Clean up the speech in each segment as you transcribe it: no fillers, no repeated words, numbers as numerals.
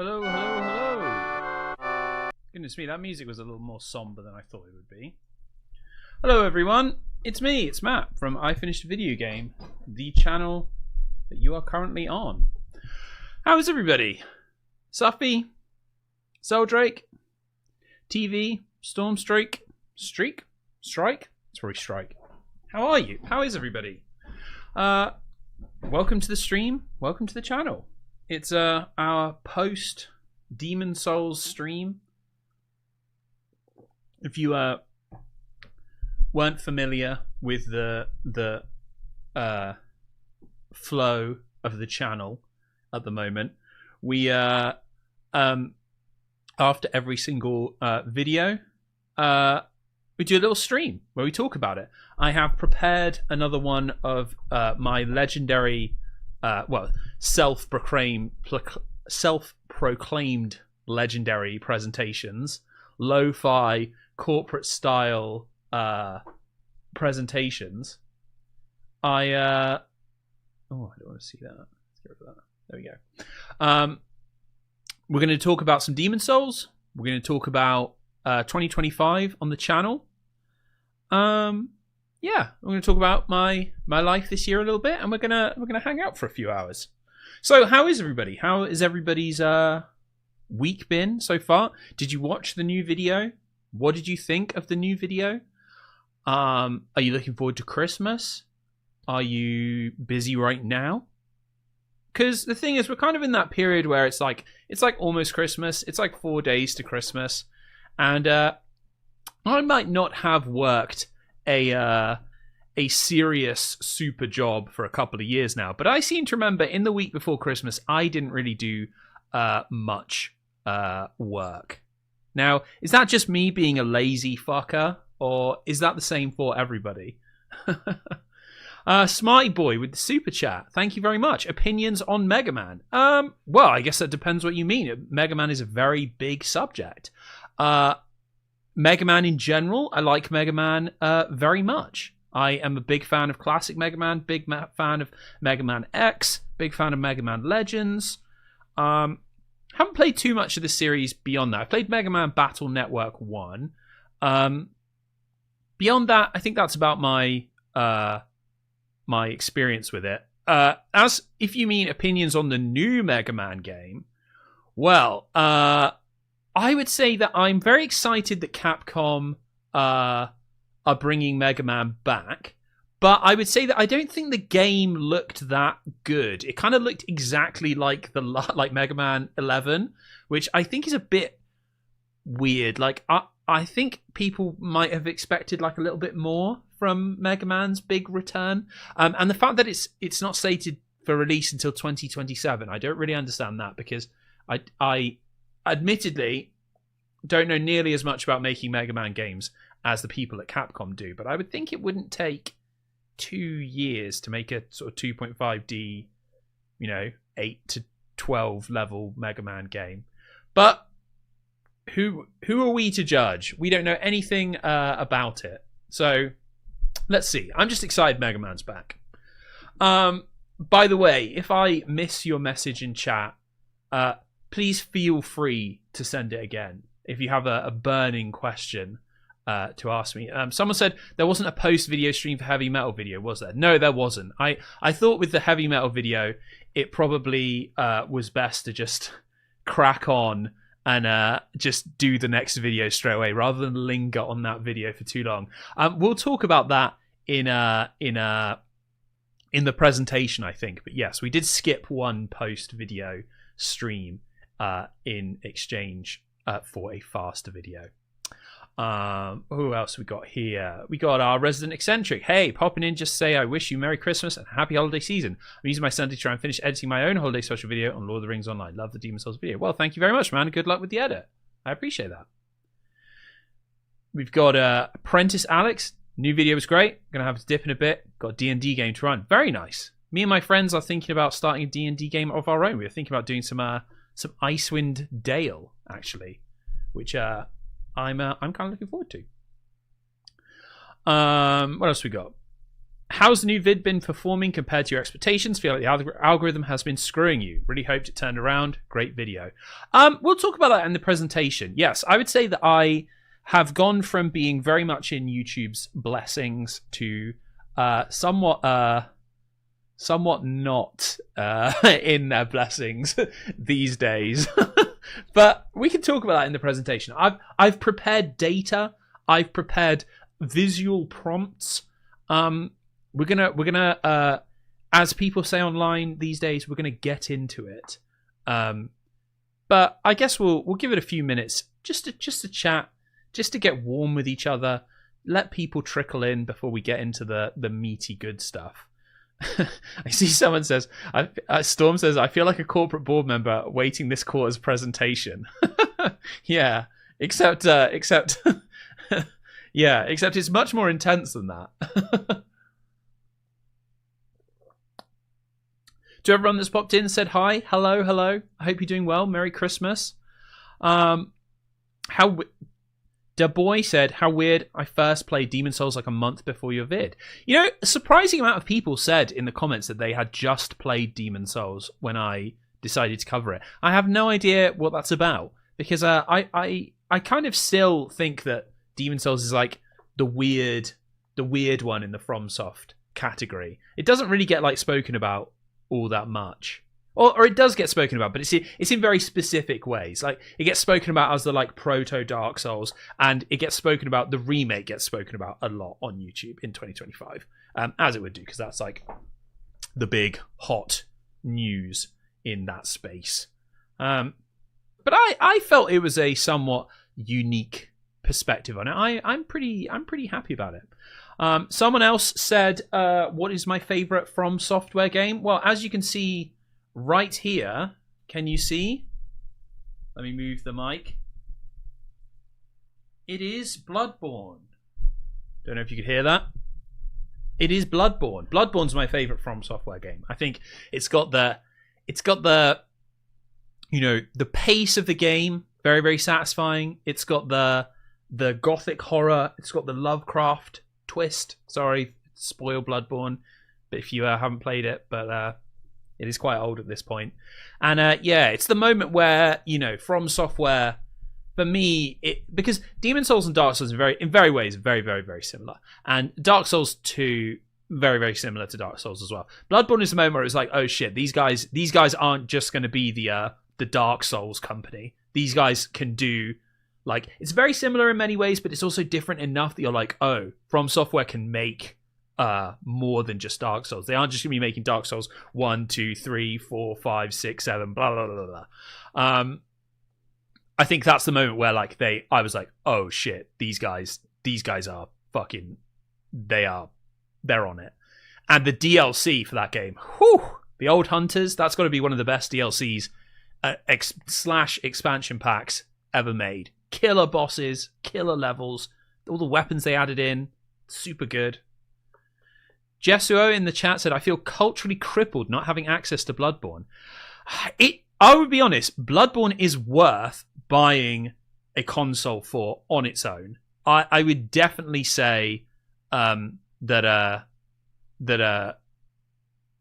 Hello, hello, hello. Goodness me, that music was a little more somber than I thought it would be. Hello everyone, it's me, it's Matt from I Finished a Video Game, the channel that you are currently on. How's everybody? Suffy? Zeldrake? TV? Stormstreak? Streak? Strike? It's probably Strike. How are you? How is everybody? Welcome to the stream, welcome to the channel. It's our post Demon Souls stream. If you weren't familiar with the flow of the channel at the moment, we after every single video we do a little stream where we talk about it. I have prepared another one of my legendary self-proclaimed legendary presentations, lo-fi corporate style presentations. I don't want to see that. Let's get rid of that. There we go. We're going to talk about some Demon Souls. We're going to talk about 2025 on the channel. Yeah, we're going to talk about my life this year a little bit, and we're gonna hang out for a few hours. So, how is everybody? How is everybody's week been so far? Did you watch the new video? What did you think of the new video? Are you looking forward to Christmas? Are you busy right now? Because the thing is, we're kind of in that period where it's like almost Christmas. It's like 4 days to Christmas, and I might not have worked a serious super job for a couple of years now, but I seem to remember in the week before Christmas I didn't really do much work. Now, is that just me being a lazy fucker, or is that the same for everybody? Smarty Boy with the super chat, thank you very much. Opinions on Mega Man? Well, I guess that depends what you mean. Mega Man is a very big subject. Mega Man in general, I like Mega Man very much. I am a big fan of classic Mega Man, fan of Mega Man X, big fan of Mega Man Legends. Haven't played too much of the series beyond that. I played Mega Man Battle Network 1. Beyond that, I think that's about my my experience with it. As if you mean opinions on the new Mega Man game, well, I would say that I'm very excited that Capcom are bringing Mega Man back, but I would say that I don't think the game looked that good. It kind of looked exactly like Mega Man 11, which I think is a bit weird. Like I think people might have expected like a little bit more from Mega Man's big return, and the fact that it's not slated for release until 2027, I don't really understand that, because I admittedly don't know nearly as much about making Mega Man games as the people at Capcom do, but I would think it wouldn't take 2 years to make a sort of 2.5D, 8 to 12 level Mega Man game. But who are we to judge? We don't know anything about it. So let's see. I'm just excited Mega Man's back. By the way, if I miss your message in chat, please feel free to send it again if you have a burning question to ask me. Someone said there wasn't a post-video stream for Heavy Metal video, was there? No, there wasn't. I thought with the Heavy Metal video, it probably was best to just crack on and just do the next video straight away rather than linger on that video for too long. We'll talk about that in the presentation, I think. But yes, we did skip one post-video stream in exchange for a faster video. Who else we got here? We got our resident eccentric. Hey, popping in just say I wish you Merry Christmas and Happy Holiday Season. I'm using my Sunday to try and finish editing my own holiday special video on Lord of the Rings Online. Love the Demon Souls video. Well, thank you very much, man. Good luck with the edit. I appreciate that. We've got Apprentice Alex. New video was great. Gonna have to dip in a bit. Got a D&D game to run. Very nice. Me and my friends are thinking about starting a D&D game of our own. We were thinking about doing some Icewind Dale, actually, which I'm kind of looking forward to. What else we got? How's the new vid been performing compared to your expectations? Feel like the algorithm has been screwing you. Really hoped it turned around. Great video. We'll talk about that in the presentation. Yes, I would say that I have gone from being very much in YouTube's blessings to somewhat not in their blessings these days. But we can talk about that in the presentation. I've prepared data. I've prepared visual prompts. We're gonna as people say online these days, we're gonna get into it. But I guess we'll give it a few minutes just to chat, just to get warm with each other, let people trickle in before we get into the meaty good stuff. I see someone says, Storm says, I feel like a corporate board member waiting this quarter's presentation. Yeah, except yeah, except it's much more intense than that. To everyone that's popped in, said hi, hello. I hope you're doing well. Merry Christmas. Da Boy said, how weird, I first played Demon Souls like a month before your vid. You know, a surprising amount of people said in the comments that they had just played Demon Souls when I decided to cover it. I have no idea what that's about, because I kind of still think that Demon Souls is like the weird one in the FromSoft category. It doesn't really get like spoken about all that much, or it does get spoken about, but it's in very specific ways. Like it gets spoken about as the like proto Dark Souls, and it gets spoken about, the remake gets spoken about a lot on YouTube in 2025, as it would do, because that's like the big hot news in that space. But I felt it was a somewhat unique perspective on it. I'm pretty happy about it. Someone else said, what is my favorite From Software game? Well, as you can see right here, can you see? Let me move the mic. It is Bloodborne. Don't know if you could hear that. It is Bloodborne. Bloodborne's my favorite From Software game. I think it's got the you know, the pace of the game, very, very satisfying. It's got the gothic horror. It's got the Lovecraft twist. Sorry, spoil Bloodborne, but if you haven't played it, but it is quite old at this point. And yeah, it's the moment where, you know, From Software, for me, because Demon Souls and Dark Souls are in very ways very, very, very similar, and Dark Souls 2 very, very similar to Dark Souls as well. Bloodborne is the moment where it's like, oh shit, these guys aren't just going to be the Dark Souls company. These guys can do, like, it's very similar in many ways, but it's also different enough that you're like, oh, From Software can make more than just Dark Souls. They aren't just going to be making Dark Souls 1, 2, 3, 4, 5, 6, 7, blah, blah, blah, blah. I think that's the moment where, like, I was like, oh shit, these guys are fucking, they're on it. And the DLC for that game, whew, the Old Hunters, that's got to be one of the best DLCs / expansion packs ever made. Killer bosses, killer levels, all the weapons they added in, super good. Jesuo in the chat said, I feel culturally crippled not having access to Bloodborne. I would be honest, Bloodborne is worth buying a console for on its own. I would definitely say that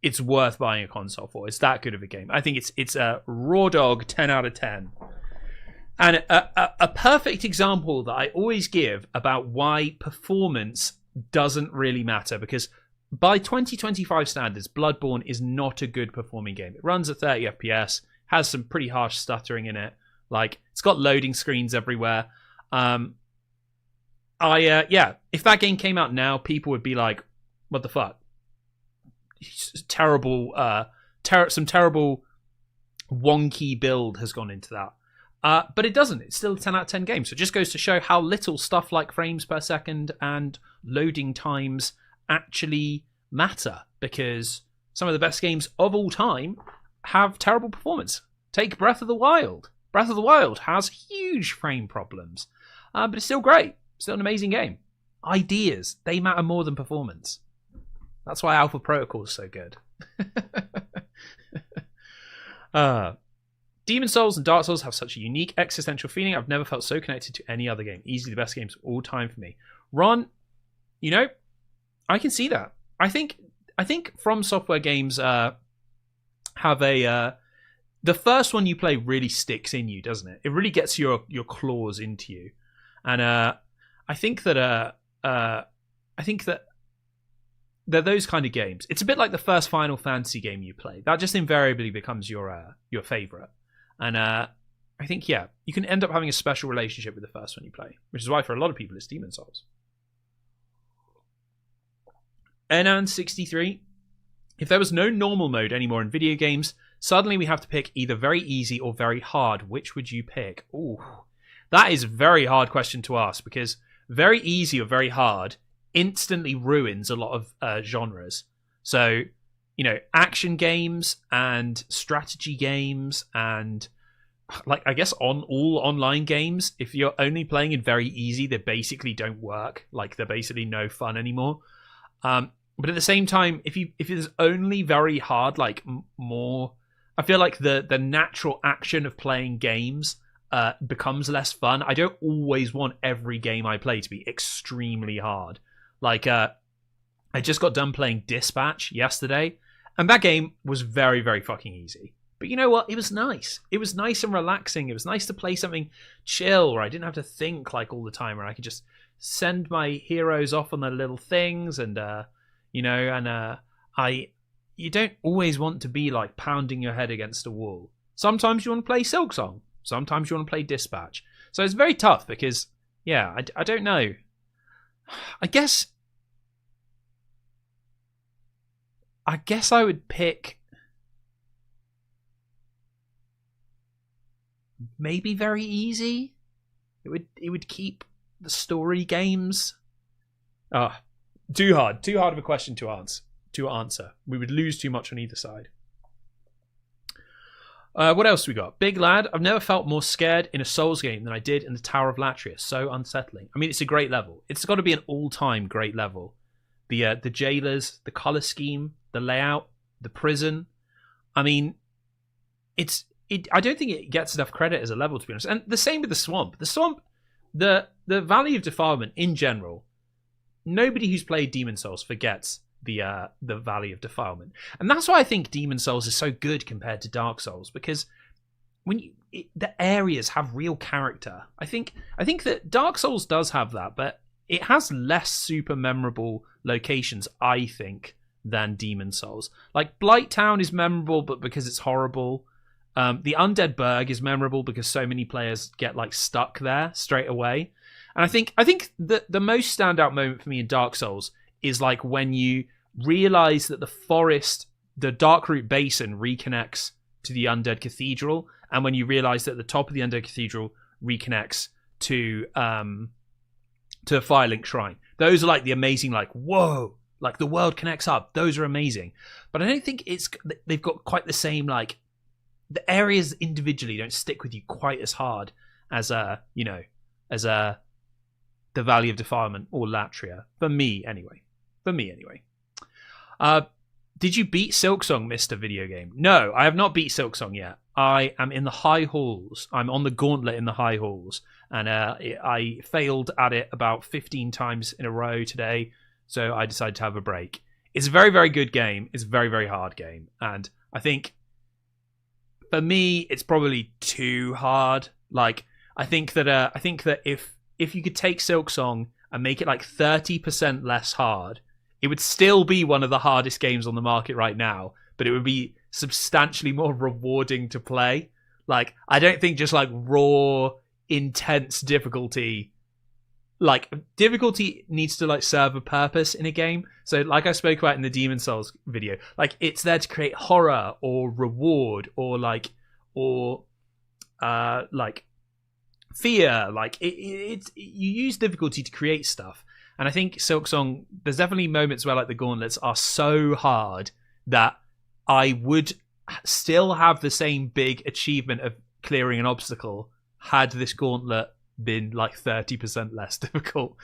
it's worth buying a console for. It's that good of a game. I think it's a raw dog 10 out of 10. And a perfect example that I always give about why performance doesn't really matter, because by 2025 standards, Bloodborne is not a good performing game. It runs at 30 FPS, has some pretty harsh stuttering in it. Like, it's got loading screens everywhere. Yeah, if that game came out now, people would be like, what the fuck? Terrible, some terrible wonky build has gone into that. But it doesn't. It's still a 10 out of 10 game. So it just goes to show how little stuff like frames per second and loading times actually matter, because some of the best games of all time have terrible performance. Take Breath of the Wild. Breath of the Wild has huge frame problems, but it's still great. Still an amazing game. Ideas, they matter more than performance. That's why Alpha Protocol is so good. Demon Souls and Dark Souls have such a unique existential feeling. I've never felt so connected to any other game. Easily the best games of all time for me. Ron, you know, I can see that. I think From Software games have a the first one you play really sticks in you, doesn't it? It really gets your claws into you, and I think that they're those kind of games. It's a bit like the first Final Fantasy game you play. That just invariably becomes your favorite, and I think you can end up having a special relationship with the first one you play, which is why for a lot of people it's Demon's Souls. Enan63. If there was no normal mode anymore in video games, suddenly we have to pick either very easy or very hard. Which would you pick? Ooh, that is a very hard question to ask, because very easy or very hard instantly ruins a lot of genres. So, action games and strategy games and, like, I guess all online games, if you're only playing in very easy, they basically don't work. Like, they're basically no fun anymore. But at the same time, if it's only very hard, like more, I feel like the natural action of playing games becomes less fun. I don't always want every game I play to be extremely hard. Like, I just got done playing Dispatch yesterday, and that game was very, very fucking easy. But you know what? It was nice. It was nice and relaxing. It was nice to play something chill where I didn't have to think like all the time, where I could just send my heroes off on their little things, and you don't always want to be like pounding your head against a wall. Sometimes you want to play Silksong. Sometimes you want to play Dispatch. So it's very tough because, I don't know. I guess I would pick maybe very easy. It would keep the story games. Too hard of a question to answer. We would lose too much on either side. What else we got? Big Lad. I've never felt more scared in a Souls game than I did in the Tower of Latria. So unsettling. I mean, it's a great level. It's got to be an all-time great level. The jailers, the color scheme, the layout, the prison. I mean, I don't think it gets enough credit as a level, to be honest. And the same with the Swamp. The Swamp, the Valley of Defilement in general. Nobody who's played Demon's Souls forgets the Valley of Defilement, and that's why I think Demon's Souls is so good compared to Dark Souls, because the areas have real character. I think that Dark Souls does have that, but it has less super memorable locations, I think, than Demon's Souls. Like Blighttown is memorable, but because it's horrible. The Undead Burg is memorable because so many players get like stuck there straight away. And I think the most standout moment for me in Dark Souls is like when you realize that the forest, the Darkroot Basin, reconnects to the Undead Cathedral, and when you realize that the top of the Undead Cathedral reconnects to Firelink Shrine. Those are like the amazing, like, whoa, like the world connects up. Those are amazing. But I don't think they've got quite the same, like, the areas individually don't stick with you quite as hard as the Valley of Defilement or Latria. For me, anyway. Did you beat Silksong, Mr. Video Game? No, I have not beat Silksong yet. I am in the high halls. I'm on the gauntlet in the high halls. And I failed at it about 15 times in a row today. So I decided to have a break. It's a very, very good game. It's a very, very hard game. And I think, for me, it's probably too hard. Like, I think that if you could take Silksong and make it like 30% less hard, it would still be one of the hardest games on the market right now, but it would be substantially more rewarding to play. Like, I don't think just like raw, intense difficulty, like difficulty needs to like serve a purpose in a game. So like I spoke about in the Demon's Souls video, like it's there to create horror or reward or fear. Like it's you use difficulty to create stuff. And I think Silksong, there's definitely moments where like the gauntlets are so hard that I would still have the same big achievement of clearing an obstacle had this gauntlet been like 30% less difficult.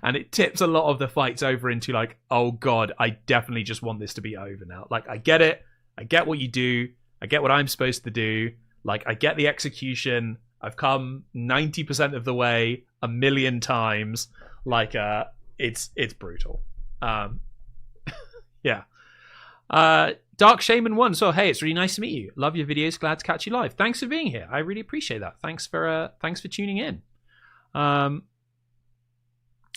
And it tips a lot of the fights over into like, oh god, I definitely just want this to be over now. Like, I get it, I get what you do, I get what I'm supposed to do, like I get the execution, I've come 90% of the way 1,000,000 times. Like, it's brutal. Yeah. Dark Shaman 1. So, hey, it's really nice to meet you. Love your videos. Glad to catch you live. Thanks for being here. I really appreciate that. Thanks for tuning in.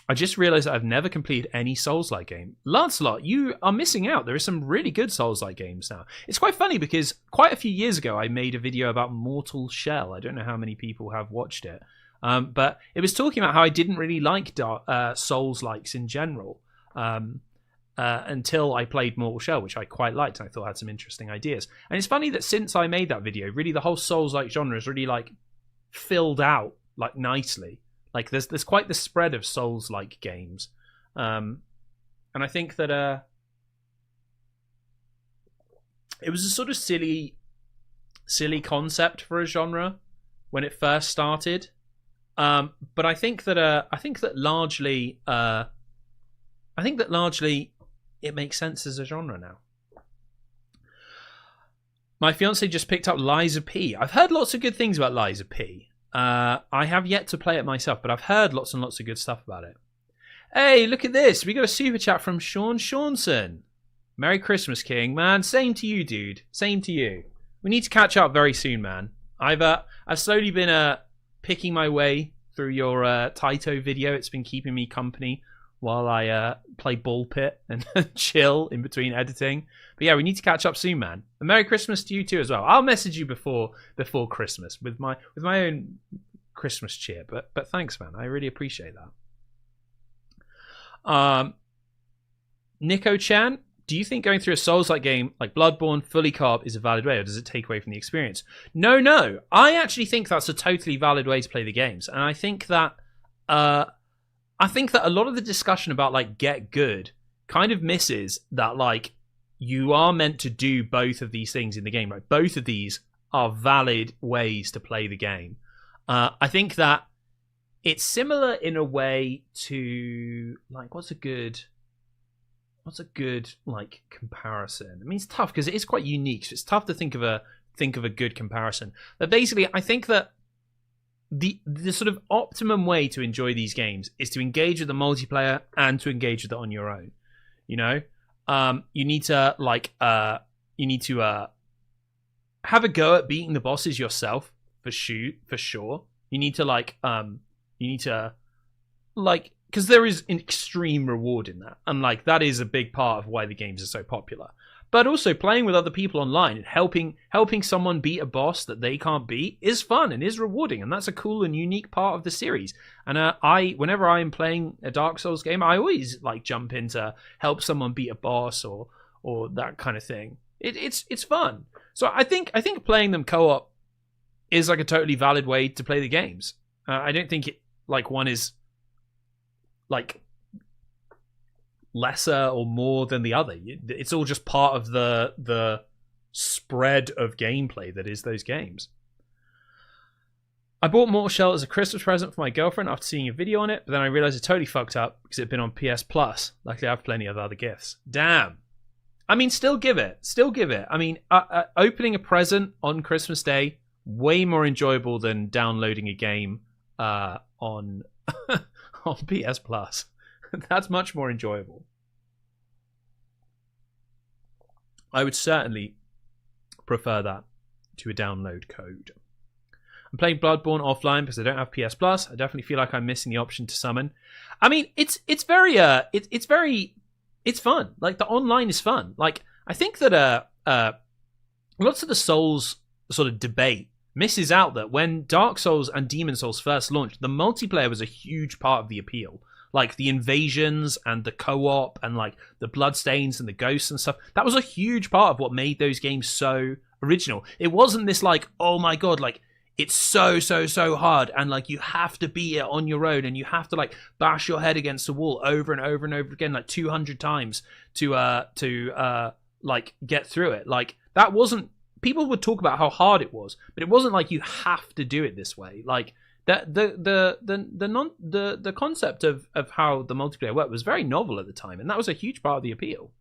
I just realized that I've never completed any Souls-like game. Lancelot, you are missing out. There are some really good Souls-like games now. It's quite funny because quite a few years ago, I made a video about Mortal Shell. I don't know how many people have watched it. But it was talking about how I didn't really like Souls-likes in general until I played Mortal Shell, which I quite liked and I thought had some interesting ideas. And it's funny that since I made that video, really the whole Souls-like genre is really like filled out like nicely. Like there's quite the spread of Souls-like games, and I think that it was a sort of silly concept for a genre when it first started. But I think that largely it makes sense as a genre now. My fiance just picked up Lies of P. I've heard lots of good things about Lies of P. I have yet to play it myself, but I've heard lots and lots of good stuff about it. Hey, look at this. We got a super chat from Sean Shaunson. Merry Christmas, King. Man, same to you, dude. Same to you. We need to catch up very soon, man. I've slowly been picking my way through your Taito video. It's been keeping me company while I play ball pit and chill in between editing. But yeah, we need to catch up soon, man. And Merry Christmas to you too as well. I'll message you before Christmas with my own Christmas cheer. But thanks, man. I really appreciate that. Nico Chan, do you think going through a Souls-like game like Bloodborne fully co-op is a valid way, or does it take away from the experience? No. I actually think that's a totally valid way to play the games, and I think that a lot of the discussion about like get good kind of misses that like you are meant to do both of these things in the game, right? Both of these are valid ways to play the game. I think that it's similar in a way to like what's a good like comparison? I mean, it's tough because it is quite unique, so it's tough to think of a good comparison. But basically, I think that the sort of optimum way to enjoy these games is to engage with the multiplayer and to engage with it on your own. You know, you need to have a go at beating the bosses yourself for sure. You need to because there is an extreme reward in that, and like that is a big part of why the games are so popular. But also playing with other people online and helping someone beat a boss that they can't beat is fun and is rewarding, and that's a cool and unique part of the series. And whenever I am playing a Dark Souls game, I always like jump in to help someone beat a boss or that kind of thing. It's fun. So I think playing them co-op is like a totally valid way to play the games. I don't think it like one is like lesser or more than the other. It's all just part of the spread of gameplay that is those games. I bought Mortal Shell as a Christmas present for my girlfriend after seeing a video on it, but then I realized it totally fucked up because it had been on PS Plus. Luckily I have plenty of other gifts. Damn. I mean, still give it. I mean, opening a present on Christmas Day, way more enjoyable than downloading a game on PS Plus. That's much more enjoyable. I would certainly prefer that to a download code. I'm playing Bloodborne offline because I don't have PS Plus. I definitely feel like I'm missing the option to summon. I mean, it's fun. Like the online is fun. Like I think that lots of the Souls sort of debate misses out that when Dark Souls and Demon Souls first launched, the multiplayer was a huge part of the appeal. Like the invasions and the co-op and like the bloodstains and the ghosts and stuff. That was a huge part of what made those games so original. It wasn't this like, oh my god, like it's so hard and like you have to beat it on your own and you have to like bash your head against the wall over and over and over again like 200 times to like get through it. Like that wasn't, people would talk about how hard it was, but it wasn't like you have to do it this way. Like that the concept of how the multiplayer worked was very novel at the time, and that was a huge part of the appeal.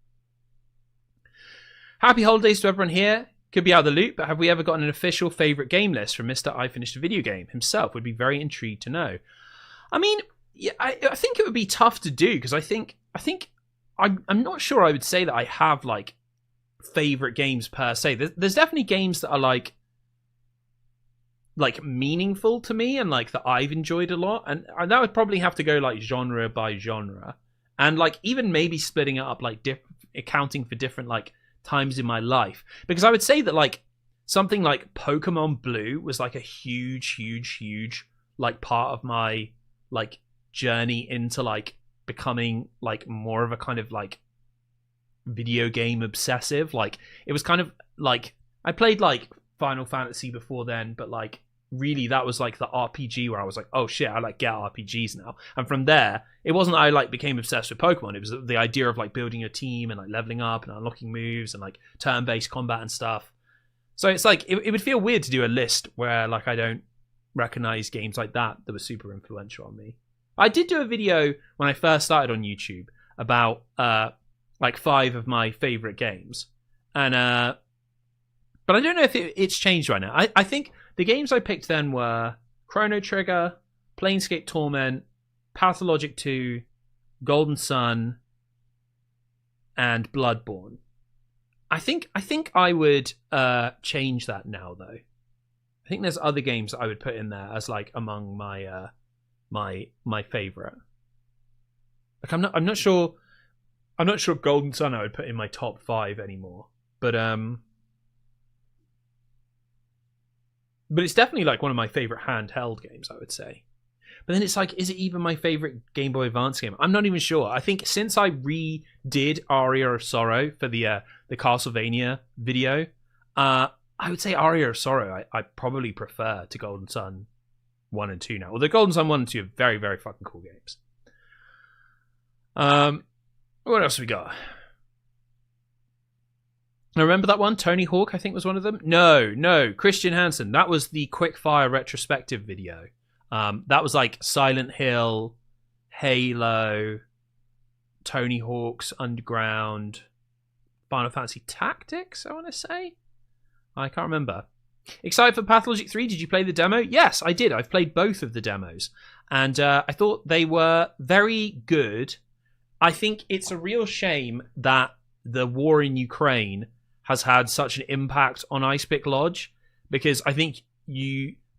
Happy holidays to everyone here. Could be out of the loop, but have we ever gotten an official favorite game list from Mr. I Finished a Video Game himself? Would be very intrigued to know. I mean, yeah, I think it would be tough to do because I think I'm not sure I would say that I have like favorite games per se. There's definitely games that are like meaningful to me and like that I've enjoyed a lot, and that would probably have to go like genre by genre, and like even maybe splitting it up like accounting for different like times in my life, because I would say that like something like Pokemon Blue was like a huge like part of my like journey into like becoming like more of a kind of like video game obsessive. Like it was kind of like I played like Final Fantasy before then, but like really that was like the RPG where I was like, oh shit, I like get RPGs now. And from there, it wasn't that I like became obsessed with Pokemon. It was the idea of like building a team and like leveling up and unlocking moves and like turn-based combat and stuff. So it's like it would feel weird to do a list where like I don't recognize games like that were super influential on me. I did do a video when I first started on YouTube about like 5 of my favorite games, and but I don't know if it's changed right now. I think the games I picked then were Chrono Trigger, Planescape Torment, Pathologic 2, Golden Sun, and Bloodborne. I think I would change that now though. I think there's other games that I would put in there as like among my my favorite. Like I'm not sure if Golden Sun I would put in my top 5 anymore. But it's definitely like one of my favorite handheld games, I would say. But then it's like, is it even my favorite Game Boy Advance game? I'm not even sure. I think since I redid Aria of Sorrow for the Castlevania video, I would say Aria of Sorrow I probably prefer to Golden Sun 1 and 2 now. Although Golden Sun 1 and 2 are very, very fucking cool games. What else have we got? I remember that one? Tony Hawk, I think, was one of them. No, Christian Hansen. That was the Quickfire retrospective video. That was like Silent Hill, Halo, Tony Hawk's Underground, Final Fantasy Tactics, I want to say. I can't remember. Excited for Pathologic 3? Did you play the demo? Yes, I did. I've played both of the demos. And I thought they were very good. I think it's a real shame that the war in Ukraine has had such an impact on Icepick Lodge, because I think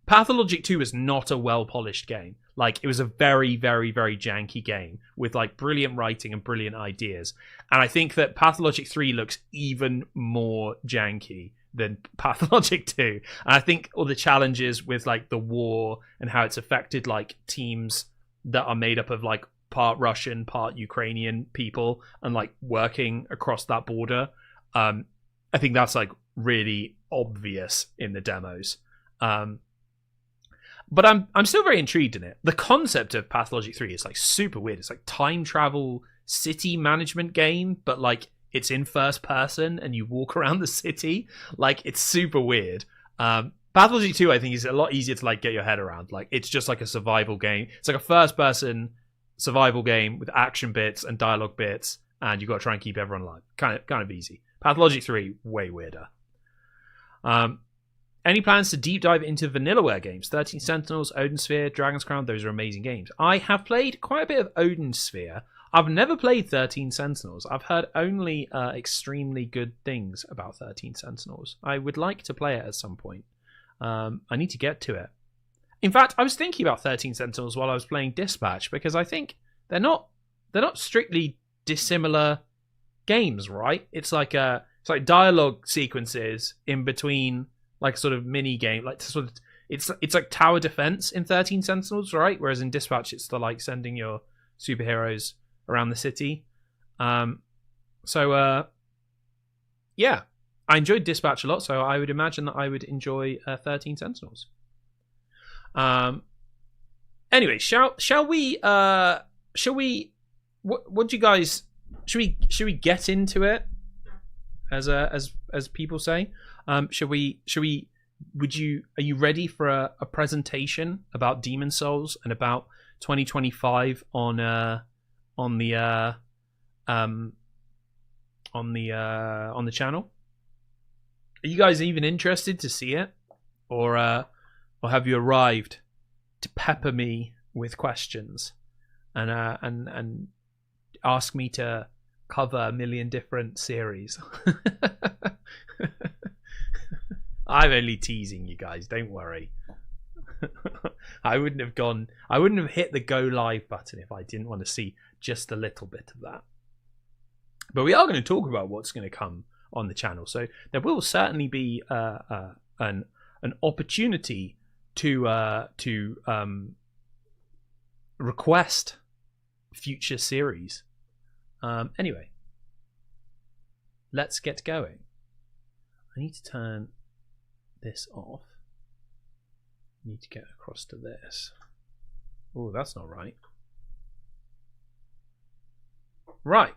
Pathologic 2 is not a well-polished game. Like, it was a very, very, very janky game with like brilliant writing and brilliant ideas. And I think that Pathologic 3 looks even more janky than Pathologic 2. And I think all the challenges with like the war and how it's affected like teams that are made up of like part Russian, part Ukrainian people and like working across that border. I think that's like really obvious in the demos. But I'm still very intrigued in it. The concept of Pathologic 3 is like super weird. It's like time travel city management game, but like it's in first person and you walk around the city. Like it's super weird. Pathologic 2 I think is a lot easier to like get your head around. Like it's just like a survival game. It's like a first person survival game with action bits and dialogue bits, and you've got to try and keep everyone alive. Kind of easy. Pathologic 3, way weirder. Any plans to deep dive into Vanillaware games? 13 Sentinels, Odin Sphere, Dragon's Crown, those are amazing games. I have played quite a bit of Odin Sphere. I've never played 13 Sentinels. I've heard only extremely good things about 13 Sentinels. I would like to play it at some point. I need to get to it. In fact, I was thinking about 13 Sentinels while I was playing Dispatch, because I think they're not strictly dissimilar games, right? It's like dialogue sequences in between like a sort of mini game, like sort of it's like tower defense in 13 Sentinels, right? Whereas in Dispatch it's the like sending your superheroes around the city. Yeah, I enjoyed Dispatch a lot, so I would imagine that I would enjoy 13 Sentinels. Anyway, shall we what do you guys, should we get into it, as people say? Are you ready for a presentation about Demon Souls and about 2025 on the channel? Are you guys even interested to see it, or have you arrived to pepper me with questions and ask me to cover a million different series. I'm only teasing you guys, don't worry. I wouldn't have hit the go live button if I didn't want to see just a little bit of that. But we are going to talk about what's going to come on the channel, so there will certainly be an opportunity to request future series. Anyway, let's get going. I need to turn this off. I need to get across to this. Oh, that's not right. Right.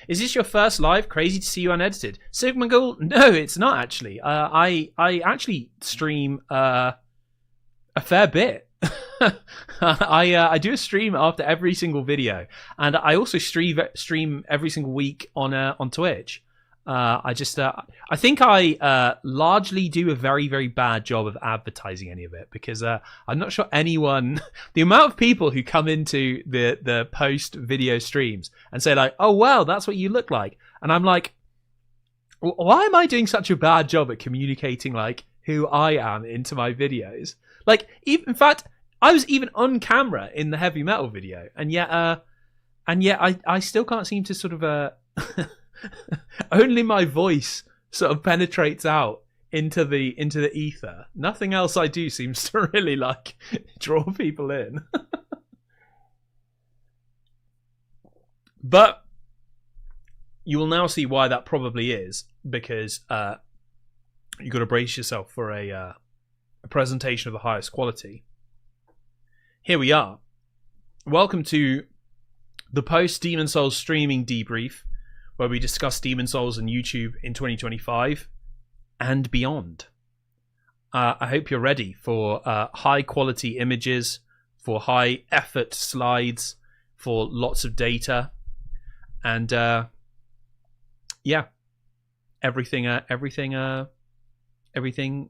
Is this your first live? Crazy to see you unedited. Sigma Ghoul? No, it's not actually. I actually stream a fair bit. I do a stream after every single video, and I also stream every single week on Twitch. I think I largely do a very, very bad job of advertising any of it, because I'm not sure anyone, the amount of people who come into the post video streams and say like, oh wow, that's what you look like, and I'm like, why am I doing such a bad job at communicating like who I am into my videos? Like, in fact, I was even on camera in the heavy metal video, and yet I still can't seem to sort of only my voice sort of penetrates out into the ether. Nothing else I do seems to really like draw people in. But you will now see why that probably is, because you've got to brace yourself for a presentation of the highest quality. Here we are. Welcome to the post Demon Souls streaming debrief, where we discuss Demon Souls and YouTube in 2025 and beyond. I hope you're ready for high quality images, for high effort slides, for lots of data, and yeah, everything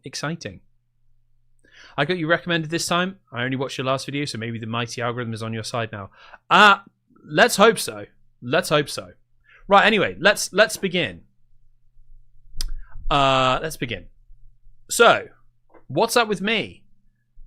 exciting. I got you recommended this time. I only watched your last video, so maybe the mighty algorithm is on your side now. Let's hope so. Let's hope so. Right, anyway, let's begin. Let's begin. So, what's up with me?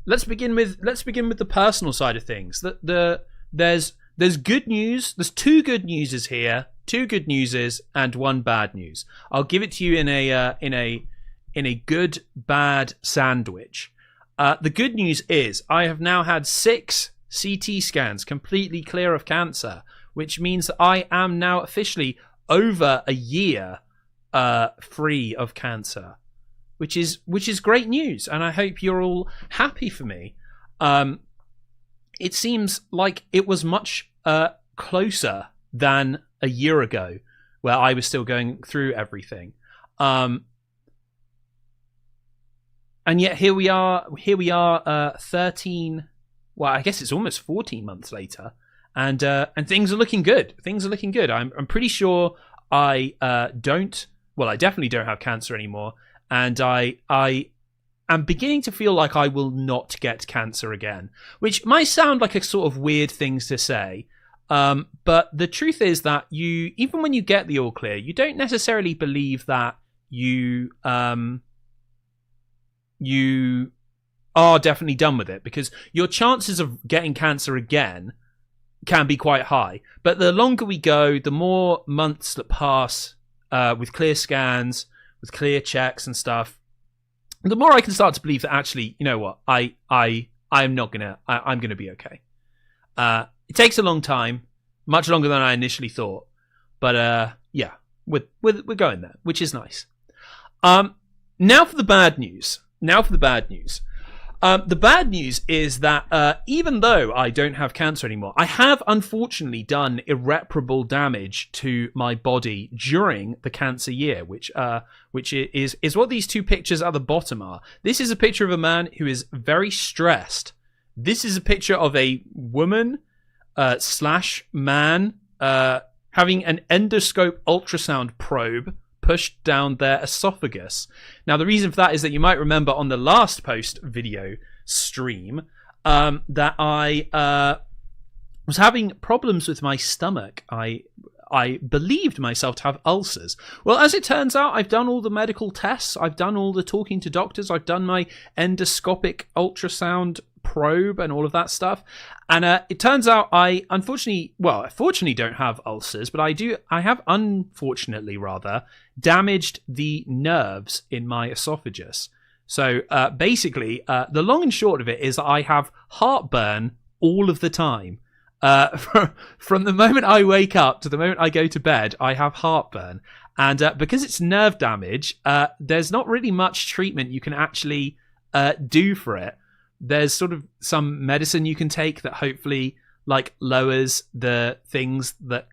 Let's begin with the personal side of things. There's good news. There's two good newses here. Two good newses and one bad news. I'll give it to you in a good bad sandwich. The good news is I have now had 6 CT scans completely clear of cancer, which means that I am now officially over a year free of cancer, which is great news, and I hope you're all happy for me. It seems like it was much closer than a year ago, where I was still going through everything. And yet here we are 13, well, I guess it's almost 14 months later, and things are looking good. Things are looking good. I'm pretty sure I definitely don't have cancer anymore, and I am beginning to feel like I will not get cancer again, which might sound like a sort of weird thing to say, but the truth is that even when you get the all clear, you don't necessarily believe that you are definitely done with it, because your chances of getting cancer again can be quite high. But the longer we go, the more months that pass with clear scans, with clear checks and stuff, the more I can start to believe that actually, you know what, I'm gonna be okay. It takes a long time, much longer than I initially thought, but yeah, we're going there, which is nice. Now for the bad news. The bad news is that even though I don't have cancer anymore, I have unfortunately done irreparable damage to my body during the cancer year, which is what these two pictures at the bottom are. This is a picture of a man who is very stressed. This is a picture of a woman / man having an endoscope ultrasound probe pushed down their esophagus. Now, the reason for that is that you might remember on the last post video stream that I was having problems with my stomach. I I believed myself to have ulcers. Well, as it turns out, I've done all the medical tests. I've done all the talking to doctors. I've done my endoscopic ultrasound probe and all of that stuff. And it turns out I fortunately don't have ulcers, but I have unfortunately rather damaged the nerves in my esophagus. So basically, the long and short of it is that I have heartburn all of the time. From the moment I wake up to the moment I go to bed, I have heartburn. And because it's nerve damage, there's not really much treatment you can actually do for it. There's sort of some medicine you can take that hopefully like lowers the things that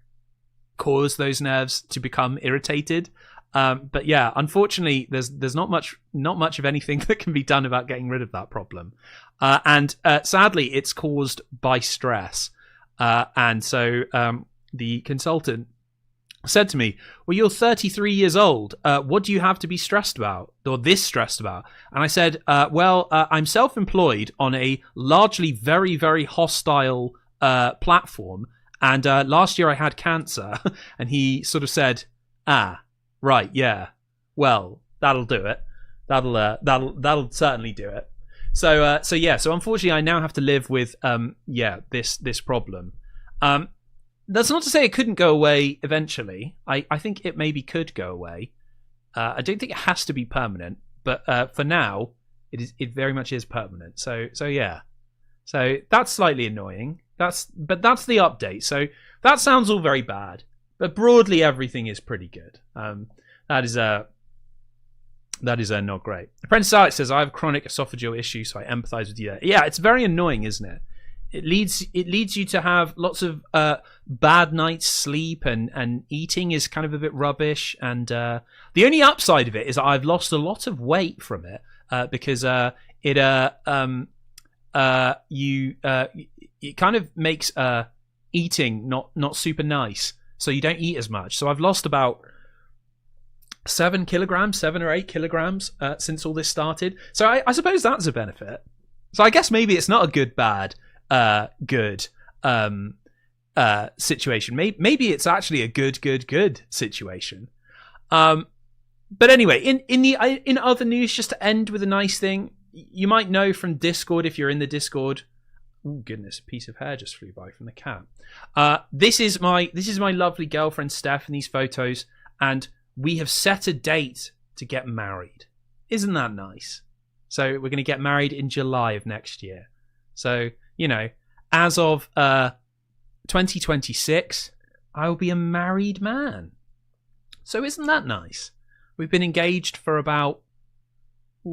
cause those nerves to become irritated. But yeah, unfortunately, there's not much of anything that can be done about getting rid of that problem. And sadly, it's caused by stress. And so the consultant said to me, well, you're 33 years old. What do you have to be stressed about, or this stressed about? And I said, I'm self-employed on a largely very, very hostile platform. And last year I had cancer. And he sort of said, right, yeah, well, that'll do it. That'll certainly do it. So unfortunately, I now have to live with this problem. That's not to say it couldn't go away eventually. I think it maybe could go away. I don't think it has to be permanent, but for now, it very much is permanent. So yeah, so that's slightly annoying. That's the update. So that sounds all very bad, but broadly everything is pretty good. That is not great. Apprentice Alex says, I have chronic esophageal issues, so I empathize with you there. Yeah, it's very annoying, isn't it? It leads you to have lots of bad nights sleep, and eating is kind of a bit rubbish. And the only upside of it is that I've lost a lot of weight from it because it kind of makes eating not super nice, so you don't eat as much. So I've lost about 7 or 8 kilograms since all this started. So I suppose that's a benefit. So I guess maybe it's not a good situation. Maybe it's actually a good situation. But anyway, in other news, just to end with a nice thing, you might know from Discord, if you're in the Discord. Oh goodness, a piece of hair just flew by from the cat. This is my lovely girlfriend Steph in these photos, and we have set a date to get married. Isn't that nice? So we're going to get married in July of next year. So, you know, as of 2026, I will be a married man. So isn't that nice? We've been engaged for about 3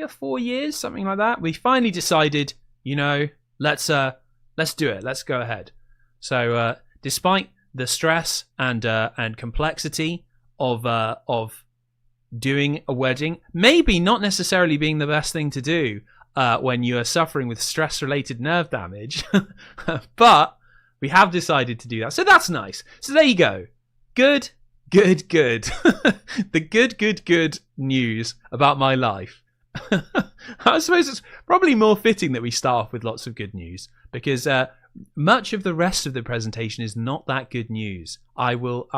or 4 years, something like that. We finally decided, you know, let's do it. Let's go ahead. So despite the stress and complexity of doing a wedding, maybe not necessarily being the best thing to do when you are suffering with stress-related nerve damage, but we have decided to do that. So that's nice. So there you go. Good. The good news about my life. I suppose it's probably more fitting that we start off with lots of good news, because much of the rest of the presentation is not that good news. I will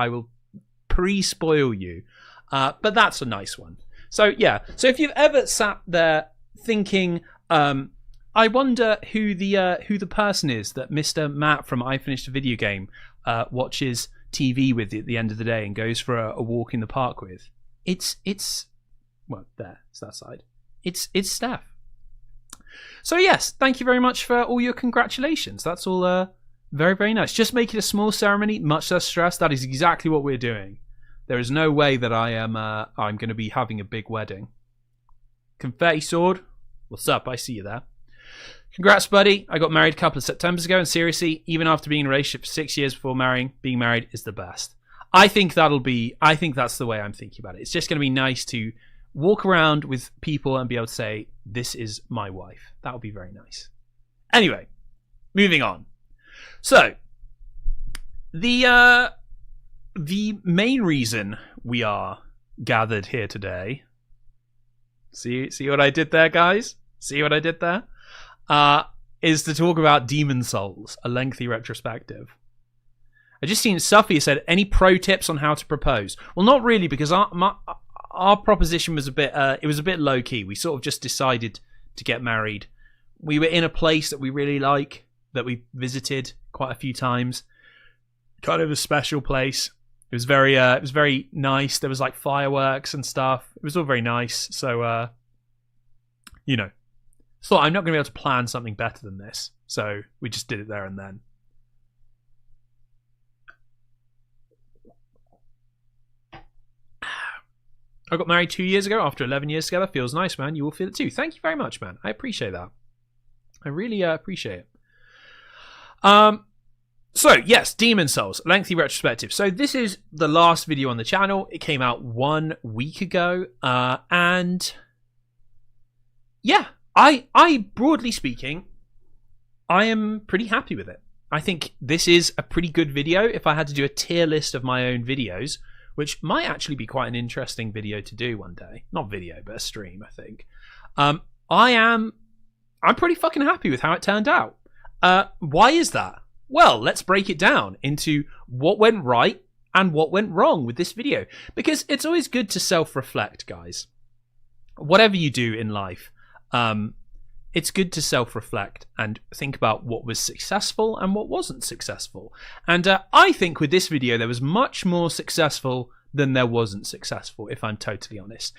pre-spoil you, but that's a nice one. So yeah, so if you've ever sat there thinking, I wonder who the person is that Mr. Matt from I Finished a Video Game watches TV with at the end of the day and goes for a walk in the park with, it's well, there, it's that side. It's Steph. So yes, thank you very much for all your congratulations. That's all very, very nice. Just make it a small ceremony, much less stress. That is exactly what we're doing. There is no way that I'm going to be having a big wedding. Confetti Sword, what's up? I see you there. Congrats, buddy. I got married a couple of Septembers ago, and seriously, even after being in a relationship for 6 years before marrying, being married is the best. I think that's the way I'm thinking about it. It's just going to be nice to walk around with people and be able to say, this is my wife. That would be very nice. Anyway, moving on. So, the main reason we are gathered here today, see what I did there, guys? See what I did there? Is to talk about Demon Souls, a lengthy retrospective. I just seen Suffy said, any pro tips on how to propose? Well, not really, because our proposition was a bit low key. We sort of just decided to get married. We were in a place that we really like, that we visited quite a few times. Kind of a special place. It was very nice. There was like fireworks and stuff. It was all very nice. So, you know, thought I'm not going to be able to plan something better than this. So we just did it there and then. I got married 2 years ago after 11 years together. Feels nice, man. You will feel it too. Thank you very much, man. I appreciate that. I really appreciate it. So, yes, Demon Souls, lengthy retrospective. So this is the last video on the channel. It came out 1 week ago. And yeah, I broadly speaking, I am pretty happy with it. I think this is a pretty good video. If I had to do a tier list of my own videos, which might actually be quite an interesting video to do one day. Not video, but a stream, I think. I'm pretty fucking happy with how it turned out. Why is that? Well, let's break it down into what went right and what went wrong with this video. Because it's always good to self-reflect, guys. Whatever you do in life, it's good to self-reflect and think about what was successful and what wasn't successful. And I think with this video, there was much more successful than there wasn't successful, if I'm totally honest.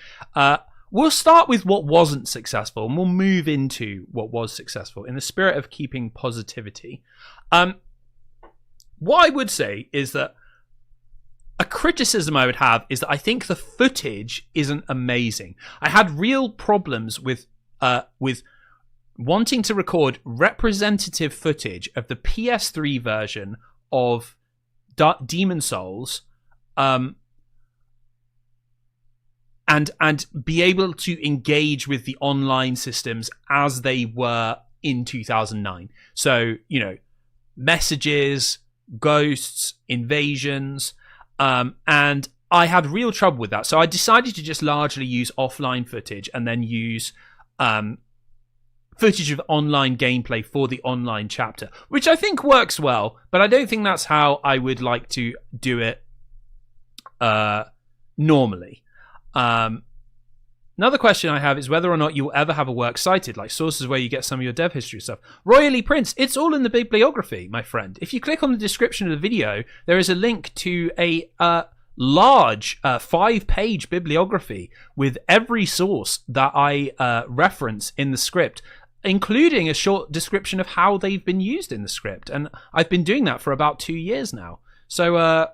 We'll start with what wasn't successful, and we'll move into what was successful in the spirit of keeping positivity. What I would say is that a criticism I would have is that I think the footage isn't amazing. I had real problems with wanting to record representative footage of the PS3 version of Demon Souls, and be able to engage with the online systems as they were in 2009. So, you know, messages, ghosts, invasions, and I had real trouble with that. So I decided to just largely use offline footage and then use footage of online gameplay for the online chapter, which I think works well, but I don't think that's how I would like to do it normally. Another question I have is whether or not you'll ever have a work cited, like sources where you get some of your dev history stuff. Royally Prince, it's all in the bibliography, my friend. If you click on the description of the video, there is a link to a large 5-page bibliography with every source that I reference in the script, including a short description of how they've been used in the script. And I've been doing that for about 2 years now. So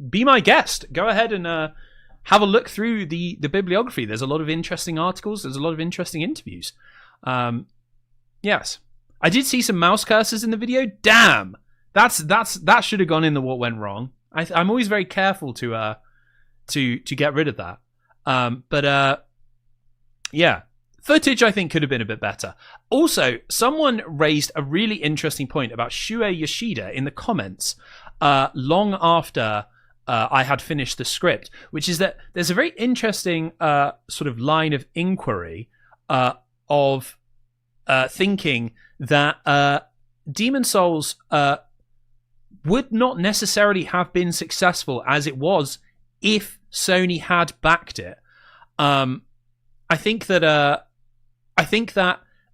be my guest. Go ahead and have a look through the bibliography. There's a lot of interesting articles. There's a lot of interesting interviews. Yes. I did see some mouse cursors in the video. Damn! That should have gone in the what went wrong. I'm always very careful to get rid of that. But yeah. Footage, I think, could have been a bit better. Also, someone raised a really interesting point about Shuei Yoshida in the comments long after I had finished the script, which is that there's a very interesting sort of line of inquiry of thinking that Demon Souls would not necessarily have been successful as it was if Sony had backed it. I think that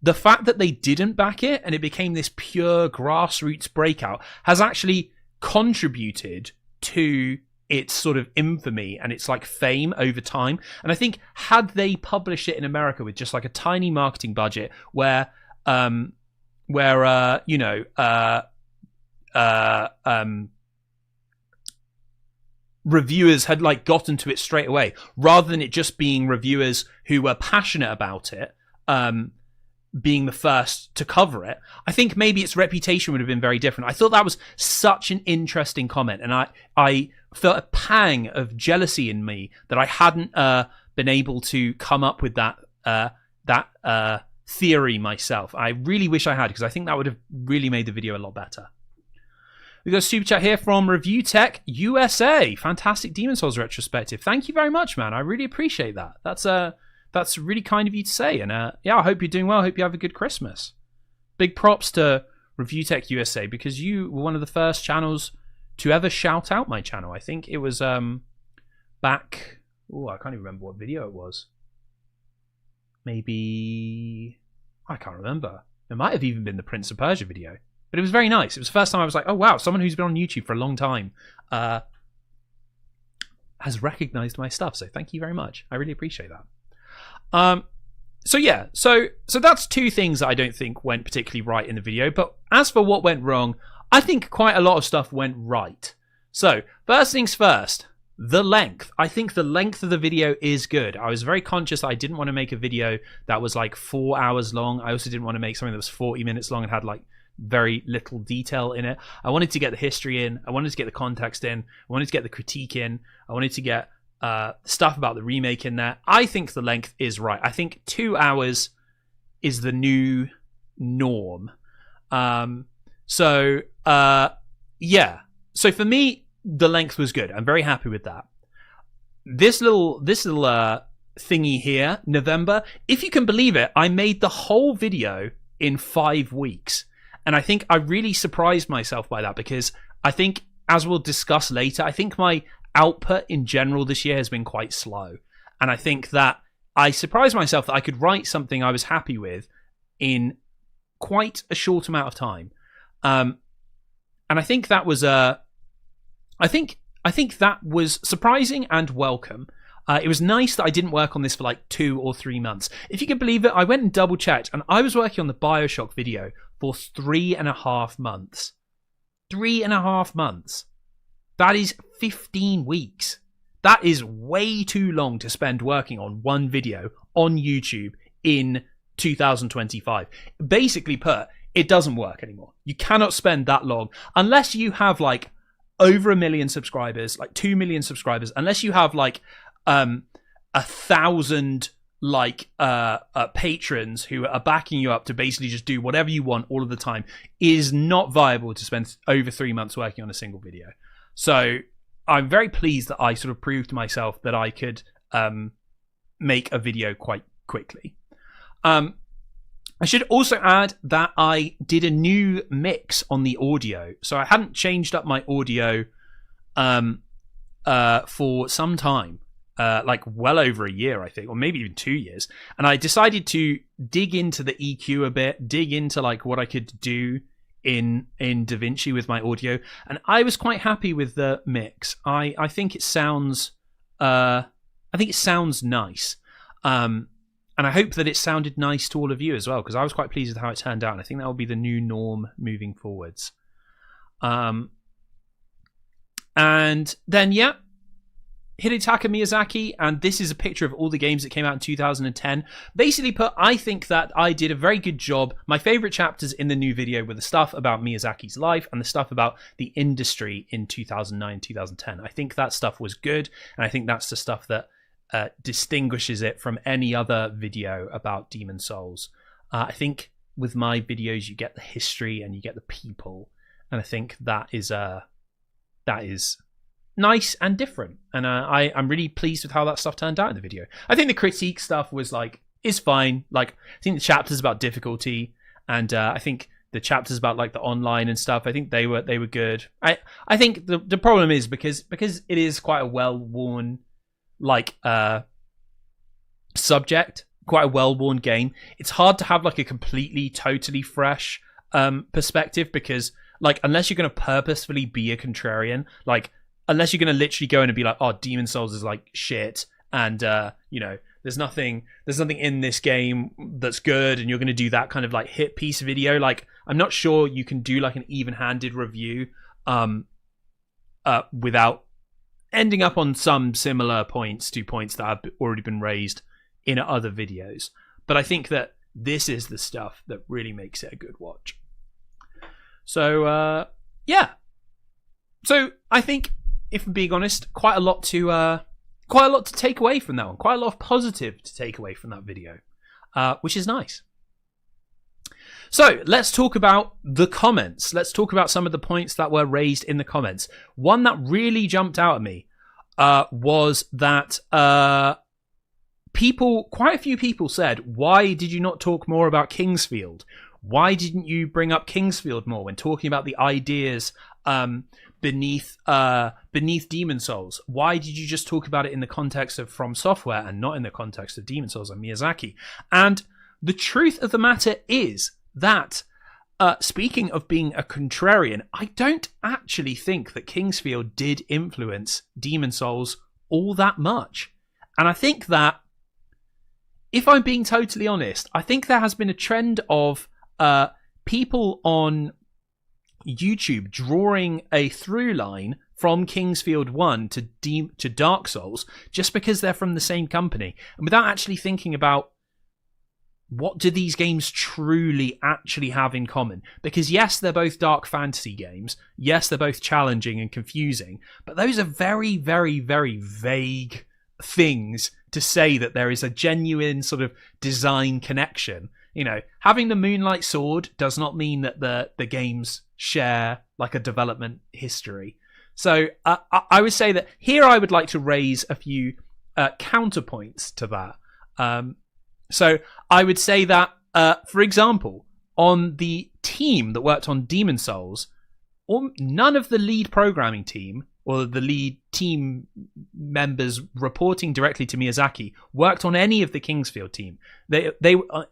the fact that they didn't back it and it became this pure grassroots breakout has actually contributed to its sort of infamy and its like fame over time. And I think had they published it in America with just like a tiny marketing budget where reviewers had like gotten to it straight away, rather than it just being reviewers who were passionate about it being the first to cover it, I think maybe its reputation would have been very different. I thought that was such an interesting comment, and I felt a pang of jealousy in me that I hadn't been able to come up with that theory myself. I really wish I had, because I think that would have really made the video a lot better. We've got a super chat here from Review Tech USA. Fantastic Demon Souls retrospective. Thank you very much, man. I really appreciate that. That's really kind of you to say. And yeah, I hope you're doing well. I hope you have a good Christmas. Big props to Review Tech USA, because you were one of the first channels to ever shout out my channel. I think it was back. Oh, I can't even remember what video it was. Maybe I can't remember. It might have even been the Prince of Persia video, but it was very nice. It was the first time I was like, oh wow, someone who's been on YouTube for a long time has recognized my stuff. So thank you very much. I really appreciate that. So yeah, so that's two things that I don't think went particularly right in the video. But as for what went wrong, I think quite a lot of stuff went right. So first things first, the length. I think the length of the video is good. I was very conscious that I didn't want to make a video that was like 4 hours long. I also didn't want to make something that was 40 minutes long and had like very little detail in it. I wanted to get the history in. I wanted to get the context in. I wanted to get the critique in. I wanted to get stuff about the remake in there. I think the length is right. I think 2 hours is the new norm. Yeah. So for me, the length was good. I'm very happy with that. This little thingy here, November, if you can believe it, I made the whole video in 5 weeks. And I think I really surprised myself by that, because I think, as we'll discuss later, I think my output in general this year has been quite slow. And I think that I surprised myself that I could write something I was happy with in quite a short amount of time. And I think that was I think that was surprising and welcome. It was nice that I didn't work on this for like 2 or 3 months. If you can believe it, I went and double checked, and I was working on the BioShock video for 3.5 months. 3.5 months. That is 15 weeks. That is way too long to spend working on one video on YouTube in 2025. Basically put, it doesn't work anymore. You cannot spend that long unless you have like over 1 million subscribers, like 2 million subscribers, unless you have like 1,000 like patrons who are backing you up to basically just do whatever you want all of the time. It is not viable to spend over 3 months working on a single video. So I'm very pleased that I sort of proved to myself that I could make a video quite quickly. I should also add that I did a new mix on the audio. So I hadn't changed up my audio for some time, like well over a year, I think, or maybe even 2 years. And I decided to dig into the EQ a bit, dig into like what I could do in DaVinci with my audio. And I was quite happy with the mix. I think it sounds nice. And I hope that it sounded nice to all of you as well, because I was quite pleased with how it turned out. And I think that will be the new norm moving forwards. And then, yeah, Hidetaka Miyazaki, and this is a picture of all the games that came out in 2010. Basically put, I think that I did a very good job. My favorite chapters in the new video were the stuff about Miyazaki's life and the stuff about the industry in 2009, 2010. I think that stuff was good, and I think that's the stuff that distinguishes it from any other video about Demon Souls. I think with my videos you get the history and you get the people, and I think that is nice and different, and I'm really pleased with how that stuff turned out in the video. I think the critique stuff is fine. Like, I think the chapters about difficulty, and I think the chapters about like the online and stuff, I think they were good. I think the problem is because it is quite a well-worn subject, quite a well-worn game, it's hard to have like a completely totally fresh perspective, because like unless you're going to purposefully be a contrarian, like unless you're going to literally go in and be like, oh, Demon Souls is like shit, and there's nothing in this game that's good, and you're going to do that kind of like hit piece video, like I'm not sure you can do like an even-handed review without ending up on some similar points to points that have already been raised in other videos. But I think that this is the stuff that really makes it a good watch. So, yeah. So I think, if I'm being honest, quite a lot to take away from that one. Quite a lot of positive to take away from that video, which is nice. So let's talk about the comments. Let's talk about some of the points that were raised in the comments. One that really jumped out at me was that quite a few people said, why did you not talk more about Kingsfield? Why didn't you bring up Kingsfield more when talking about the ideas beneath Demon Souls? Why did you just talk about it in the context of From Software and not in the context of Demon Souls and Miyazaki? And the truth of the matter is that, speaking of being a contrarian, I don't actually think that Kingsfield did influence Demon Souls all that much. And I think that, if I'm being totally honest, I think there has been a trend of people on YouTube drawing a through line from Kingsfield 1 to Dark Souls just because they're from the same company, and without actually thinking about what do these games truly actually have in common. Because yes, they're both dark fantasy games. Yes, they're both challenging and confusing, but those are very, very, very vague things to say that there is a genuine sort of design connection. You know, having the Moonlight Sword does not mean that the games share like a development history. So I would say that here I would like to raise a few counterpoints to that. So I would say that, for example, on the team that worked on Demon Souls, none of the lead programming team or the lead team members reporting directly to Miyazaki worked on any of the Kingsfield team. They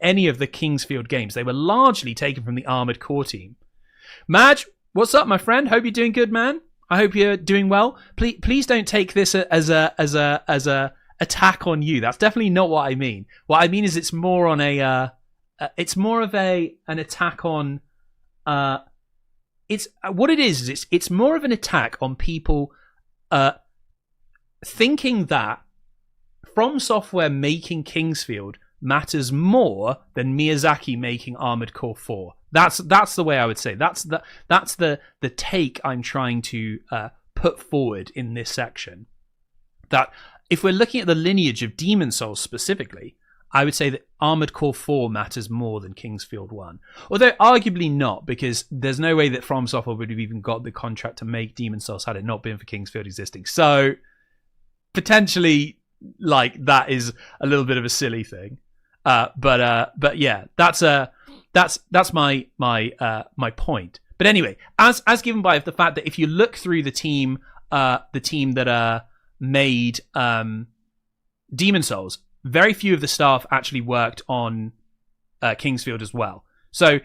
any of the Kingsfield games. They were largely taken from the Armored Core team. Madge, what's up, my friend? Hope you're doing good, man. I hope you're doing well. Please don't take this as a attack on you. That's definitely not what I mean. What I mean is it's more on it's more of an attack on it's what it is it's more of an attack on people thinking that From Software making Kingsfield matters more than Miyazaki making Armored Core 4. That's the way I would say. That's the take I'm trying to put forward in this section. That if we're looking at the lineage of Demon Souls specifically, I would say that Armored Core 4 matters more than Kingsfield 1. Although arguably not, because there's no way that From Software would have even got the contract to make Demon Souls had it not been for Kingsfield existing. So potentially, like, that is a little bit of a silly thing. But yeah, that's my point. But anyway, as given by the fact that if you look through the team that made Demon Souls, very few of the staff actually worked on Kingsfield as well. So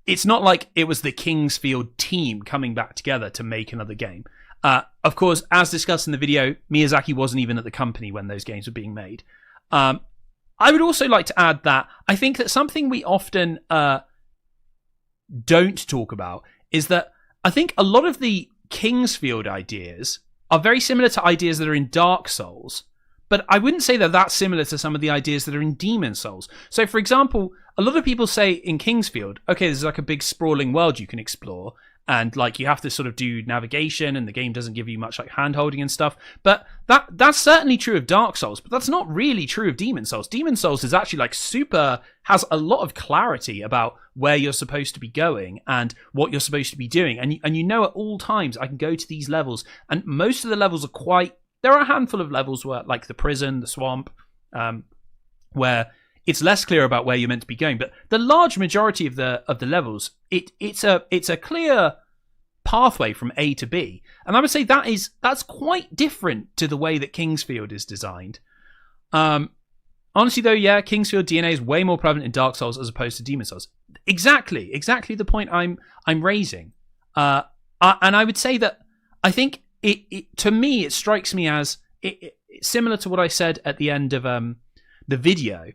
it's not like it was the Kingsfield team coming back together to make another game. Of course, as discussed in the video, Miyazaki wasn't even at the company when those games were being made. I would also like to add that I think that something we often don't talk about is that I think a lot of the Kingsfield ideas are very similar to ideas that are in Dark Souls, but I wouldn't say that that's similar to some of the ideas that are in Demon Souls. So, for example, a lot of people say in Kingsfield, okay, there's like a big sprawling world you can explore, and like you have to sort of do navigation, and the game doesn't give you much like hand-holding and stuff. But that's certainly true of Dark Souls, but that's not really true of Demon Souls. Demon Souls is actually like has a lot of clarity about where you're supposed to be going and what you're supposed to be doing. And you know at all times I can go to these levels, and most of the levels are there are a handful of levels where, like the prison, the swamp, where it's less clear about where you're meant to be going. But the large majority of the levels, it's a clear pathway from A to B. And I would say that's quite different to the way that Kingsfield is designed. Honestly though, yeah, Kingsfield DNA is way more prevalent in Dark Souls as opposed to Demon Souls. Exactly the point I'm raising. And I would say that I think to me it strikes me as similar to what I said at the end of the video,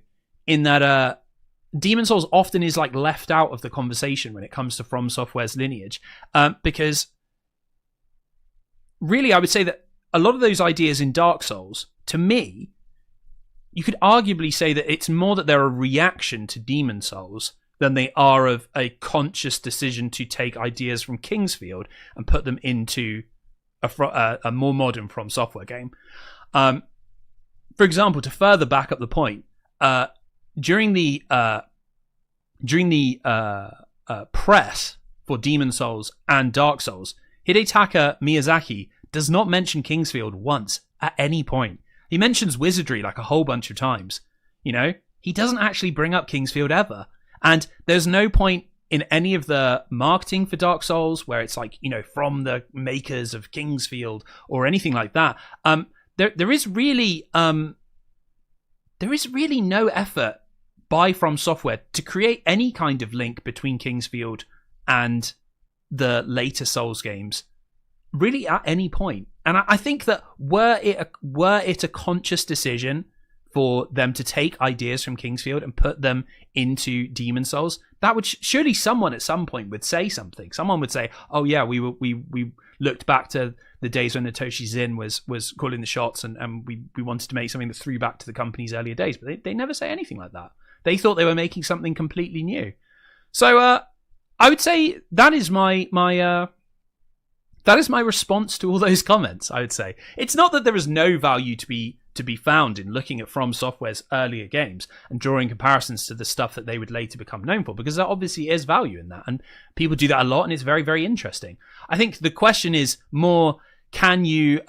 in that Demon Souls often is like left out of the conversation when it comes to From Software's lineage, because really I would say that a lot of those ideas in Dark Souls, to me, you could arguably say that it's more that they're a reaction to Demon Souls than they are of a conscious decision to take ideas from Kingsfield and put them into a more modern From Software game. For example, to further back up the point, during the press for Demon Souls and Dark Souls, Hidetaka Miyazaki does not mention Kingsfield once at any point. He mentions wizardry like a whole bunch of times. You know, he doesn't actually bring up Kingsfield ever. And there's no point in any of the marketing for Dark Souls, where it's like, from the makers of Kingsfield or anything like that, there is really no effort by From Software to create any kind of link between Kingsfield and the later Souls games, really at any point. And I think that were it a conscious decision for them to take ideas from Kingsfield and put them into Demon Souls, that would surely someone at some point would say something. Someone would say, "Oh yeah, we looked back to the days when Natoshi Zin was calling the shots, and we wanted to make something that threw back to the company's earlier days." But they never say anything like that. They thought they were making something completely new. So I would say that is my response to all those comments. I would say it's not that there is no value to be found in looking at From Software's earlier games and drawing comparisons to the stuff that they would later become known for, because there obviously is value in that, and people do that a lot, and it's very, very interesting. I think the question is more, can you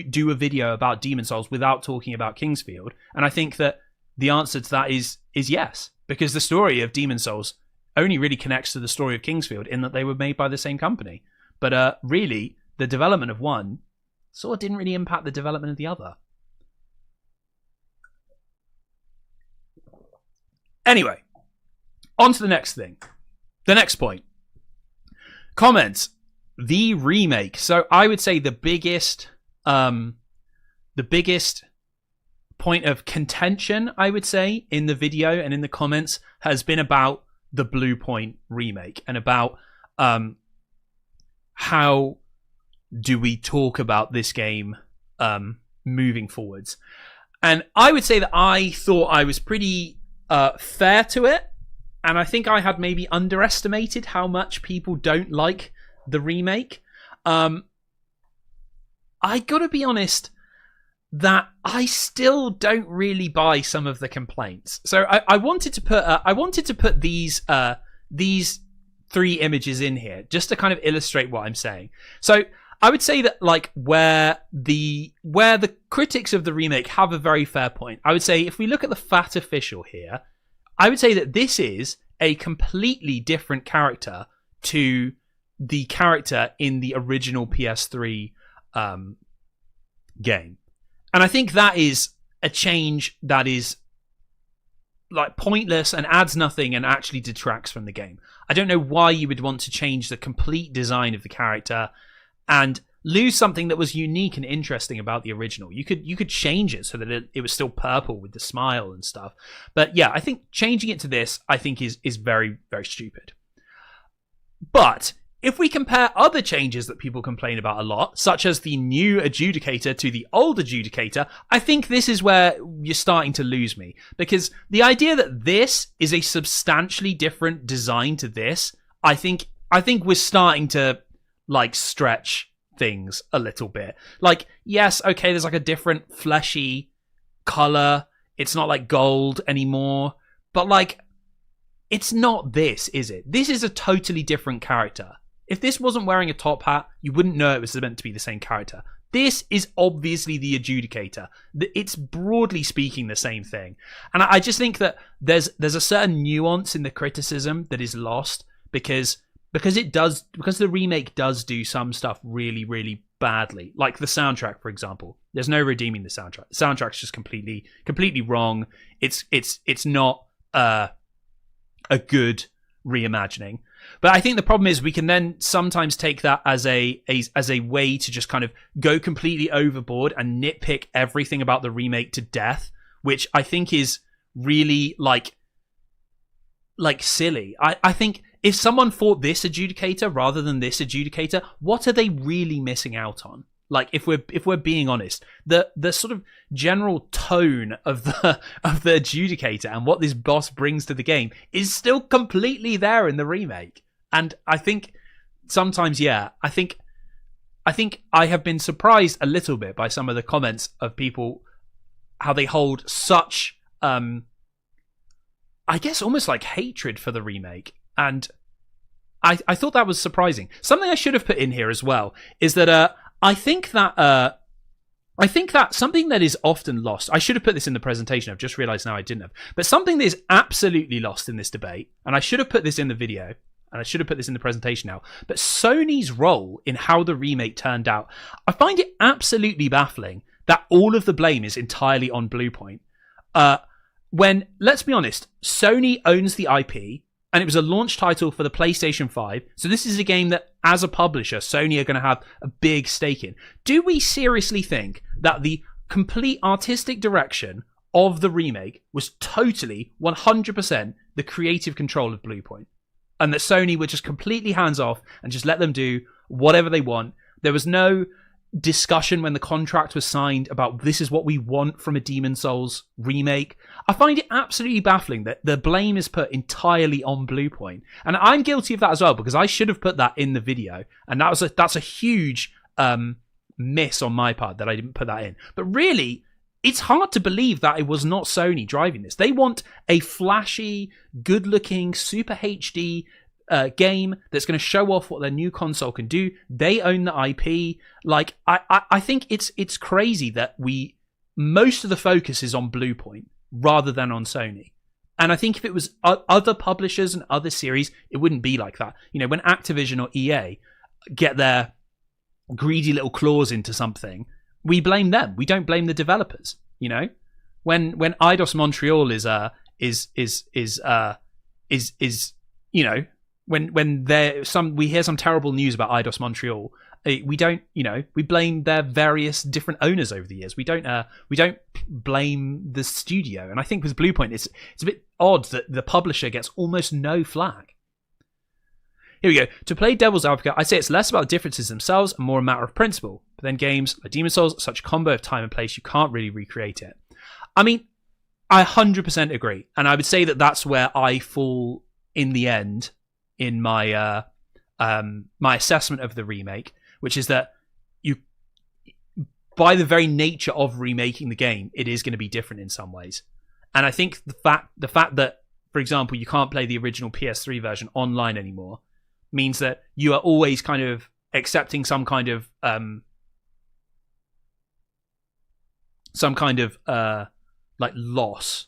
do a video about Demon Souls without talking about Kingsfield? And I think that the answer to that is yes, because the story of Demon Souls only really connects to the story of Kingsfield in that they were made by the same company. But really, the development of one sort of didn't really impact the development of the other. Anyway, on to the next thing. The next point. Comments. The remake. So I would say the biggest point of contention, I would say, in the video and in the comments has been about the Blue Point remake and about how do we talk about this game moving forwards. And I would say that I thought I was pretty fair to it, and I think I had maybe underestimated how much people don't like the remake. I gotta be honest that I still don't really buy some of the complaints. So I wanted to put these three images in here just to kind of illustrate what I'm saying. So I would say that, like, where the critics of the remake have a very fair point, I would say if we look at the Fat Official here, I would say that this is a completely different character to the character in the original PS3 game. And I think that is a change that is like pointless and adds nothing and actually detracts from the game. I don't know why you would want to change the complete design of the character and lose something that was unique and interesting about the original. You could change it so that it was still purple with the smile and stuff. But yeah, I think changing it to this, I think is very, very stupid. But if we compare other changes that people complain about a lot, such as the new adjudicator to the old adjudicator, I think this is where you're starting to lose me. Because the idea that this is a substantially different design to this, I think we're starting to like stretch things a little bit. Like, yes, okay, there's like a different fleshy color. It's not like gold anymore. But like, it's not this, is it? This is a totally different character. If this wasn't wearing a top hat, you wouldn't know it was meant to be the same character. This is obviously the adjudicator. It's broadly speaking the same thing. And I just think that there's a certain nuance in the criticism that is lost because the remake does do some stuff really, really badly. Like the soundtrack, for example. There's no redeeming the soundtrack. The soundtrack's just completely wrong. It's not a good reimagining. But I think the problem is we can then sometimes take that as a way to just kind of go completely overboard and nitpick everything about the remake to death, which I think is really like silly. I think if someone fought this adjudicator rather than this adjudicator, what are they really missing out on? Like, if we're being honest, the sort of general tone of the adjudicator and what this boss brings to the game is still completely there in the remake. And I think sometimes, yeah, I think I have been surprised a little bit by some of the comments of people, how they hold such, I guess almost like hatred for the remake. And I thought that was surprising. Something I should have put in here as well is that I think that I think that something that is often lost, I should have put this in the presentation, I've just realized now I didn't have, but something that is absolutely lost in this debate, and I should have put this in the video, and I should have put this in the presentation now, but Sony's role in how the remake turned out, I find it absolutely baffling that all of the blame is entirely on Bluepoint. When, let's be honest, Sony owns the IP, and it was a launch title for the PlayStation 5. So this is a game that, as a publisher, Sony are going to have a big stake in. Do we seriously think that the complete artistic direction of the remake was totally, 100% the creative control of Bluepoint? And that Sony were just completely hands off and just let them do whatever they want? There was no discussion when the contract was signed about this is what we want from a Demon's Souls remake. I find it absolutely baffling that the blame is put entirely on Bluepoint, and I'm guilty of that as well because I should have put that in the video, and that's a huge miss on my part that I didn't put that in. But really, it's hard to believe that it was not Sony driving this. They want a flashy, good-looking, super HD game that's going to show off what their new console can do. They own the IP. Like, I think it's crazy that most of the focus is on Bluepoint rather than on Sony. And I think if it was other publishers and other series, it wouldn't be like that. You know, when Activision or EA get their greedy little claws into something, we blame them. We don't blame the developers. You know, when Eidos Montreal is you know, when we hear some terrible news about Eidos Montreal, we don't, you know, we blame their various different owners over the years. We don't blame the studio. And I think with Bluepoint, it's a bit odd that the publisher gets almost no flack. Here we go. To play devil's advocate, I say it's less about the differences themselves and more a matter of principle. But then games like Demon's Souls, such a combo of time and place, you can't really recreate it. I mean, I 100% agree. And I would say that that's where I fall in the end in my my assessment of the remake, which is that you, by the very nature of remaking the game, it is going to be different in some ways. And I think the fact that, for example, you can't play the original PS3 version online anymore means that you are always kind of accepting some kind of like loss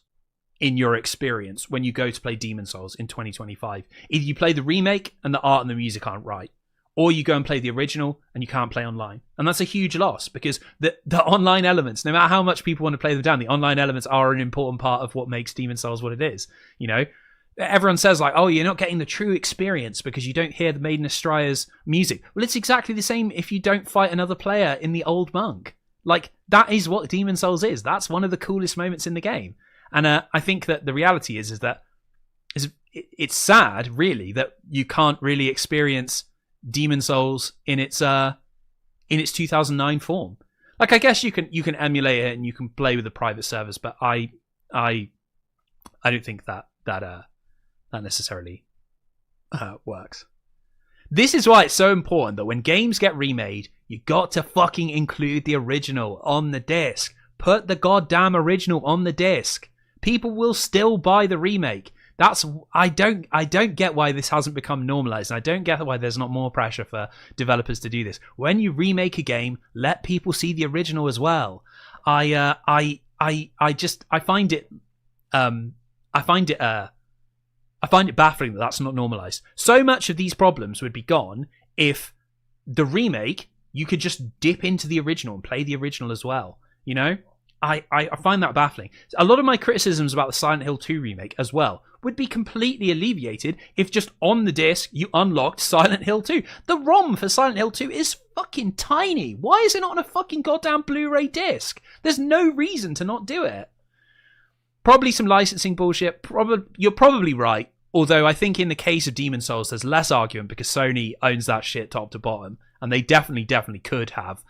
in your experience when you go to play Demon's Souls in 2025. Either you play the remake and the art and the music aren't right, or you go and play the original and you can't play online. And that's a huge loss because the online elements, no matter how much people want to play them down, the online elements are an important part of what makes Demon's Souls what it is. You know, everyone says like, oh, you're not getting the true experience because you don't hear the Maiden Astraea's music. Well, it's exactly the same if you don't fight another player in the Old Monk. Like, that is what Demon's Souls is. That's one of the coolest moments in the game. And I think that the reality is that it's sad, really, that you can't really experience Demon's Souls in its 2009 form. Like, I guess you can emulate it and you can play with the private servers, but I don't think that necessarily works. This is why it's so important that when games get remade, you got to fucking include the original on the disc. Put the goddamn original on the disc. People will still buy the remake. I don't get why this hasn't become normalized, and I don't get why there's not more pressure for developers to do this. When you remake a game, let people see the original as well. I find it baffling that that's not normalized. So much of these problems would be gone if the remake, you could just dip into the original and play the original as well. You know, I find that baffling. A lot of my criticisms about the Silent Hill 2 remake as well would be completely alleviated if just on the disc you unlocked Silent Hill 2. The ROM for Silent Hill 2 is fucking tiny. Why is it not on a fucking goddamn Blu-ray disc? There's no reason to not do it. Probably some licensing bullshit. You're probably right. Although I think in the case of Demon's Souls, there's less argument because Sony owns that shit top to bottom. And they definitely could have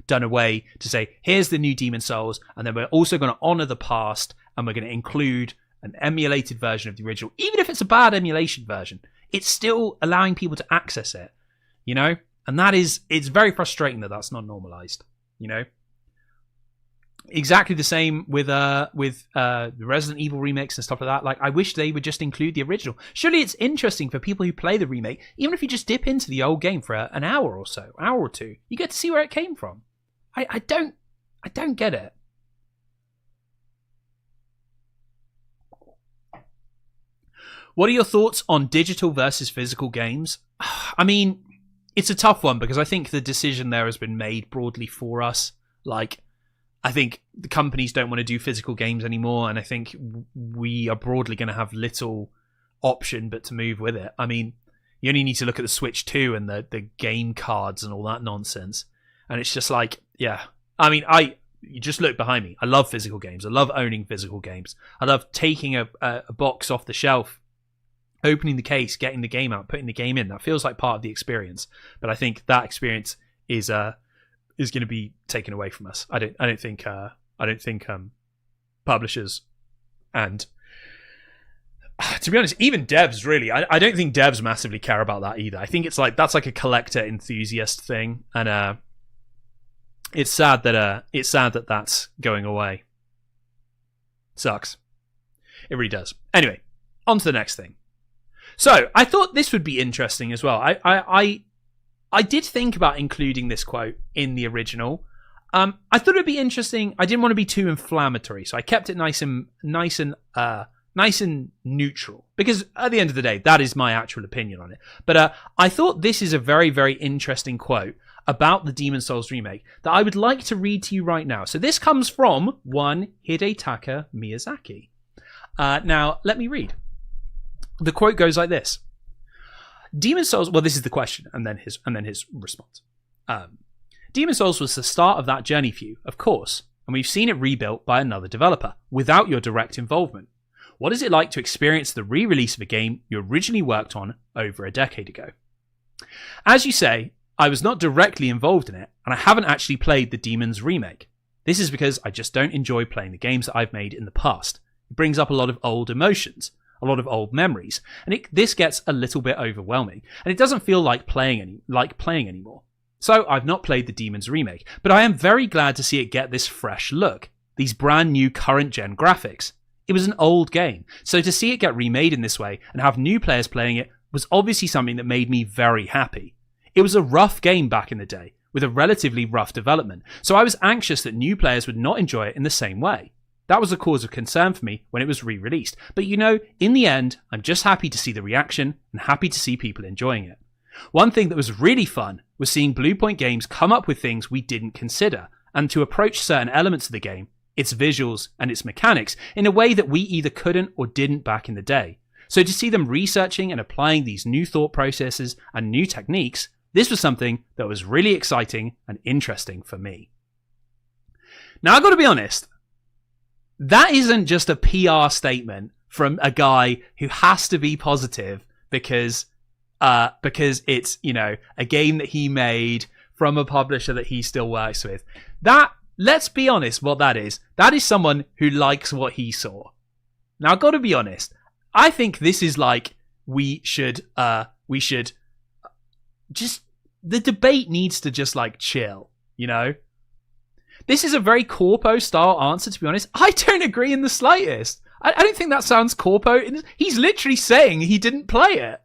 done a way to say, here's the new Demon's Souls, and then we're also going to honor the past, and we're going to include an emulated version of the original. Even if it's a bad emulation version, it's still allowing people to access it, you know? And it's very frustrating that that's not normalized, you know? Exactly the same with the Resident Evil remakes and stuff like that. Like, I wish they would just include the original. Surely it's interesting for people who play the remake, even if you just dip into the old game for an hour or so, hour or two, you get to see where it came from. I don't get it. What are your thoughts on digital versus physical games? I mean, it's a tough one because I think the decision there has been made broadly for us. Like, I think the companies don't want to do physical games anymore, and I think we are broadly going to have little option but to move with it. I mean, you only need to look at the Switch 2 and the game cards and all that nonsense, and it's just like, yeah. I mean, you just look behind me. I love physical games. I love owning physical games. I love taking a box off the shelf, opening the case, getting the game out, putting the game in. That feels like part of the experience. But I think that experience is going to be taken away from us. I don't think publishers and, to be honest, even devs really. I don't think devs massively care about that either. I think it's like that's like a collector enthusiast thing, and it's sad that that's going away. Sucks. It really does. Anyway, on to the next thing. So I thought this would be interesting as well. I did think about including this quote in the original. I thought it'd be interesting. I didn't want to be too inflammatory, so I kept it nice and neutral, because at the end of the day, that is my actual opinion on it. But I thought this is a very, very interesting quote about the Demon's Souls remake that I would like to read to you right now. So this comes from one Hidetaka Miyazaki. Now, let me read. The quote goes like this. Demon's Souls, well, this is the question, and then his response. Demon's Souls was the start of that journey for you, of course, and we've seen it rebuilt by another developer, without your direct involvement. What is it like to experience the re-release of a game you originally worked on over a decade ago? As you say, I was not directly involved in it, and I haven't actually played the Demon's remake. This is because I just don't enjoy playing the games that I've made in the past. It brings up a lot of old emotions, a lot of old memories, and this gets a little bit overwhelming, and it doesn't feel like playing anymore. So I've not played the Demon's remake, but I am very glad to see it get this fresh look, these brand new current gen graphics. It was an old game, so to see it get remade in this way and have new players playing it was obviously something that made me very happy. It was a rough game back in the day, with a relatively rough development, so I was anxious that new players would not enjoy it in the same way. That was a cause of concern for me when it was re-released, but you know, in the end, I'm just happy to see the reaction and happy to see people enjoying it. One thing that was really fun was seeing Bluepoint Games come up with things we didn't consider, and to approach certain elements of the game, its visuals and its mechanics, in a way that we either couldn't or didn't back in the day. So to see them researching and applying these new thought processes and new techniques, this was something that was really exciting and interesting for me. Now, I've got to be honest, that isn't just a PR statement from a guy who has to be positive because it's, you know, a game that he made from a publisher that he still works with. That, let's be honest, what that is someone who likes what he saw. Now, I've got to be honest, I think this is like, we should just, the debate needs to just like chill, you know? This is a very corpo style answer, to be honest. I don't agree in the slightest. I don't think that sounds corpo. He's literally saying he didn't play it.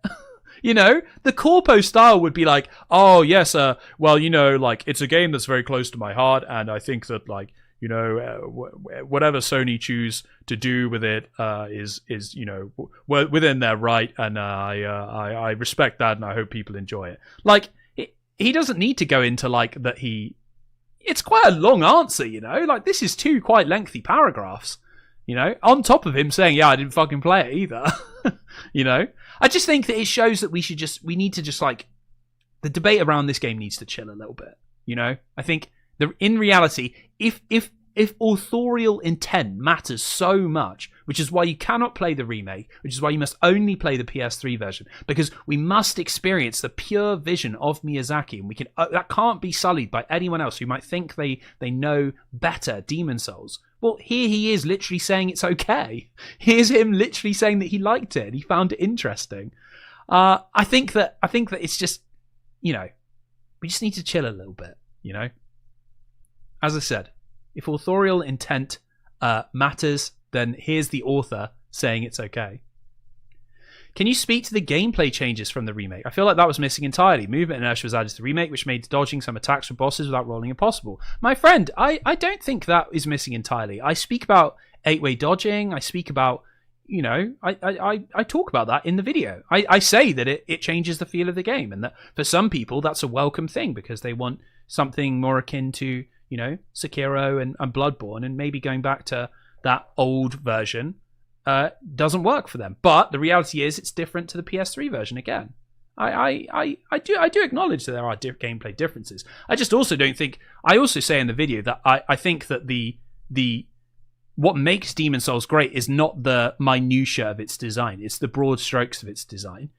You know, the corpo style would be like, oh yes, well, you know, like, it's a game that's very close to my heart, and I think that, like, you know, whatever Sony choose to do with it is you know, within their right, and I respect that, and I hope people enjoy it. Like, he doesn't need to go into like that. It's quite a long answer, you know. Like, this is 2 quite lengthy paragraphs, you know, on top of him saying, yeah, I didn't fucking play it either. You know, I just think that it shows that we need to just like, the debate around this game needs to chill a little bit, you know. I think in reality, if authorial intent matters so much, which is why you cannot play the remake, which is why you must only play the PS3 version, because we must experience the pure vision of Miyazaki, and we can that can't be sullied by anyone else who might think they know better Demon's Souls. Well, here he is literally saying it's okay. Here's him literally saying that he liked it and he found it interesting. I think that it's just, you know, we just need to chill a little bit, you know. As I said, if authorial intent matters, then here's the author saying it's okay. Can you speak to the gameplay changes from the remake? I feel like that was missing entirely. Movement inertia was added to the remake, which made dodging some attacks from bosses without rolling impossible. My friend, I don't think that is missing entirely. I speak about 8-way dodging. I speak about, I talk about that in the video. I say that it changes the feel of the game, and that for some people that's a welcome thing because they want something more akin to, Sekiro and Bloodborne, and maybe going back to that old version doesn't work for them. But the reality is it's different to the PS3 version again. I do acknowledge that there are gameplay differences. I just also don't think... I also say in the video that I think that the what makes Demon's Souls great is not the minutiae of its design. It's the broad strokes of its design.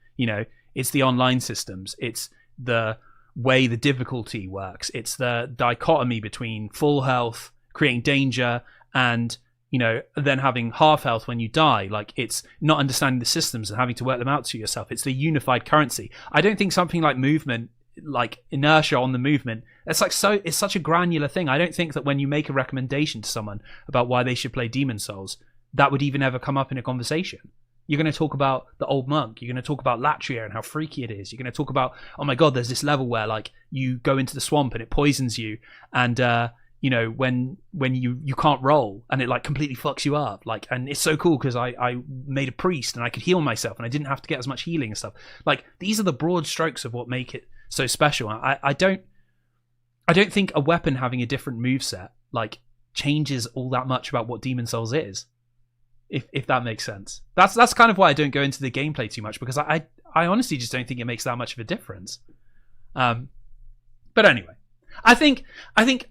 It's the online systems. It's the way the difficulty works. It's the dichotomy between full health, creating danger, and then having half health when you die. Like, it's not understanding the systems and having to work them out to yourself. It's the unified currency. I don't think something like movement, like inertia on the movement, it's such a granular thing. I don't think that when you make a recommendation to someone about why they should play Demon's Souls, that would even ever come up in a conversation. You're going to talk about the old monk. You're going to talk about Latria and how freaky it is. You're going to talk about, oh my god, there's this level where like you go into the swamp and it poisons you, and when you can't roll and it like completely fucks you up, like, and it's so cool because I made a priest and I could heal myself and I didn't have to get as much healing and stuff. Like, these are the broad strokes of what make it so special. I don't think a weapon having a different moveset like changes all that much about what Demon's Souls is, if that makes sense. That's kind of why I don't go into the gameplay too much, because I honestly just don't think it makes that much of a difference. But anyway, I think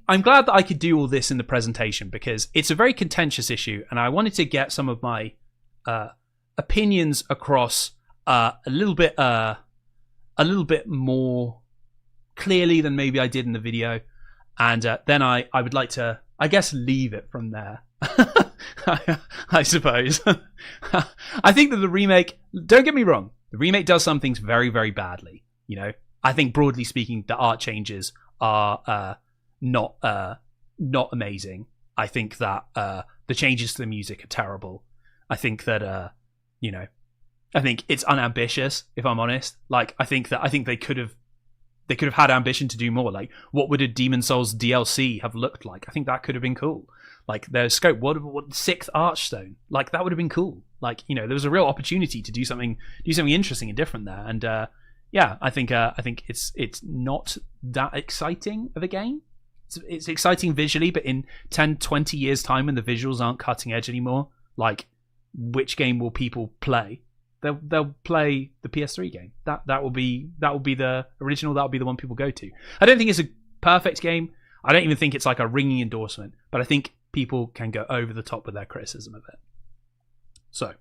I'm glad that I could do all this in the presentation, because it's a very contentious issue, and I wanted to get some of my opinions across a little bit more clearly than maybe I did in the video, and then I would like to, I guess, leave it from there. I suppose. I think that the remake, don't get me wrong, the remake does some things very, very badly. I think broadly speaking, the art changes are not amazing. I think that the changes to the music are terrible. I think that I think it's unambitious, if I'm honest. Like, I think they could have had ambition to do more. Like, what would a Demon's Souls DLC have looked like? I think that could have been cool. Like, their scope, what 6th Archstone? Like, that would have been cool. Like, there was a real opportunity to do something interesting and different there. And yeah, I think it's not that exciting of a game. It's exciting visually, but in 10, 20 years' time, when the visuals aren't cutting edge anymore, like, which game will people play? They'll play the PS3 game. That will be the original. That will be the one people go to. I don't think it's a perfect game. I don't even think it's like a ringing endorsement, but I think people can go over the top with their criticism of it. So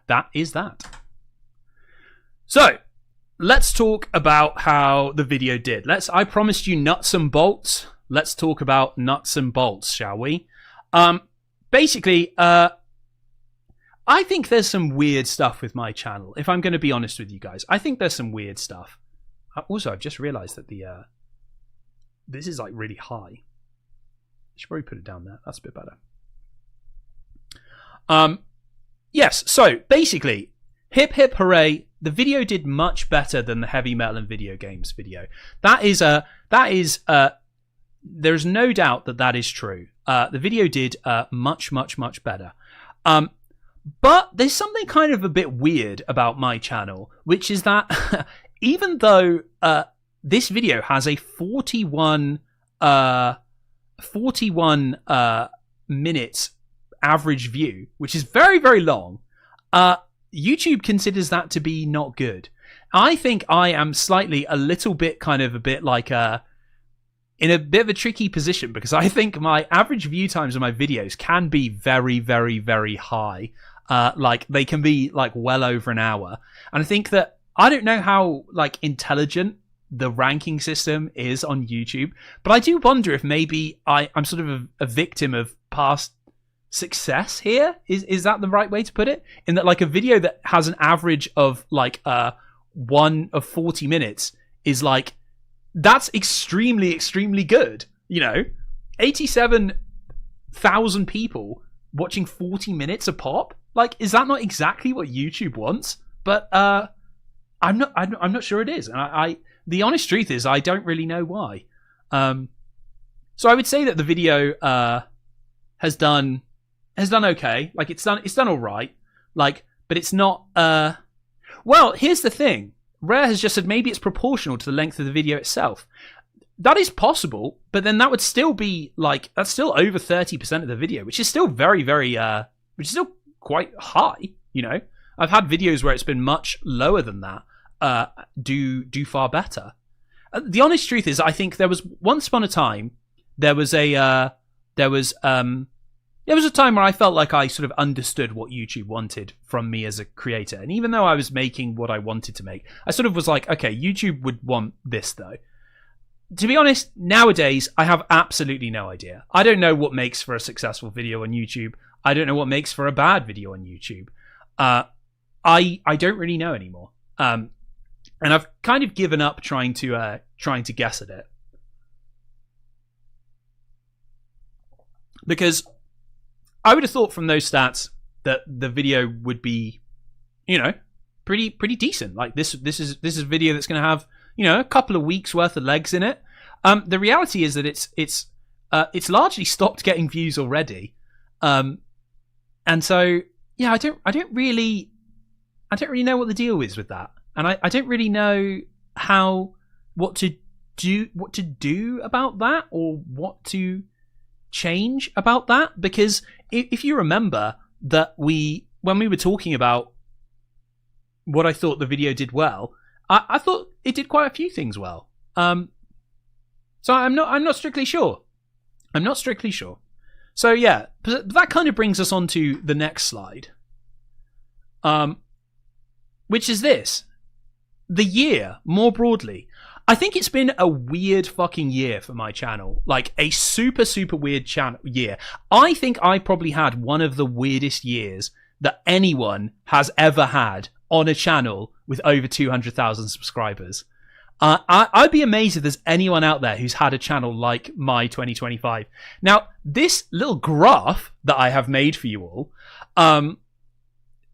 that is that. So let's talk about how the video did. I promised you nuts and bolts. Let's talk about nuts and bolts, shall we? Basically, I think there's some weird stuff with my channel, if I'm going to be honest with you guys. I think there's some weird stuff. Also, I've just realized that this is like really high. I should probably put it down there. That's a bit better. Yes, so basically, hip hip hooray, the video did much better than the heavy metal and video games video. There's no doubt that is true. The video did much, much, much better. But there's something kind of a bit weird about my channel, which is that even though this video has a 41 minutes average view, which is very, very long, YouTube considers that to be not good. I think I am slightly a little bit kind of a bit like in a bit of a tricky position, because I think my average view times of my videos can be very, very, very high. Like, they can be like well over an hour. And I think that, I don't know how like intelligent the ranking system is on YouTube, but I do wonder if maybe I'm sort of a victim of past success here. Is that the right way to put it? In that, like, a video that has an average of like 1 of 40 minutes is like, that's extremely, extremely good. 87,000 people watching 40 minutes a pop. Like, is that not exactly what YouTube wants? but I'm not sure it is. And I the honest truth is I don't really know why. So I would say that the video has done okay. Like it's done all right. Like, but it's not. Well, here's the thing. Rare has just said maybe it's proportional to the length of the video itself. That is possible, but then that would still be like, that's still over 30% of the video, which is still very, very, which is still quite high. You know, I've had videos where it's been much lower than that. Do far better. The honest truth is, I think there was once upon a time there was a time where I felt like I sort of understood what YouTube wanted from me as a creator, and even though I was making what I wanted to make, I sort of was like, okay, YouTube would want this though. To be honest, nowadays I have absolutely no idea. I don't know what makes for a successful video on YouTube. I don't know what makes for a bad video on YouTube. I don't really know anymore. And I've kind of given up trying to guess at it. Because I would have thought from those stats that the video would be, you know, pretty decent. Like this is a video that's going to have, you know, a couple of weeks worth of legs in it. The reality is that it's largely stopped getting views already. And so yeah, I don't really know what the deal is with that. And I don't really know what to do about that, or what to change about that. Because if you remember that when we were talking about what I thought the video did well, I thought it did quite a few things well. So I'm not strictly sure. I'm not strictly sure. So yeah, that kind of brings us on to the next slide. Which is this. The year, more broadly. I think it's been a weird fucking year for my channel. Like, a super, super weird year. I think I probably had one of the weirdest years that anyone has ever had on a channel with over 200,000 subscribers. I'd be amazed if there's anyone out there who's had a channel like my 2025. Now, this little graph that I have made for you all,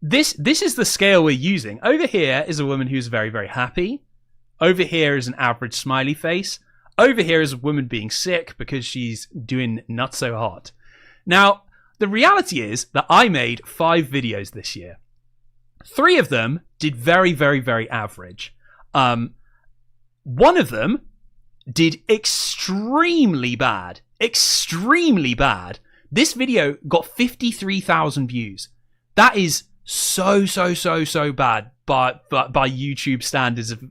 this is the scale we're using. Over here is a woman who's very, very happy. Over here is an average smiley face. Over here is a woman being sick because she's doing not so hot. Now, the reality is that I made 5 videos this year. 3 of them did very, very, very average. One of them did extremely bad. Extremely bad. This video got 53,000 views. That is so bad by YouTube standards of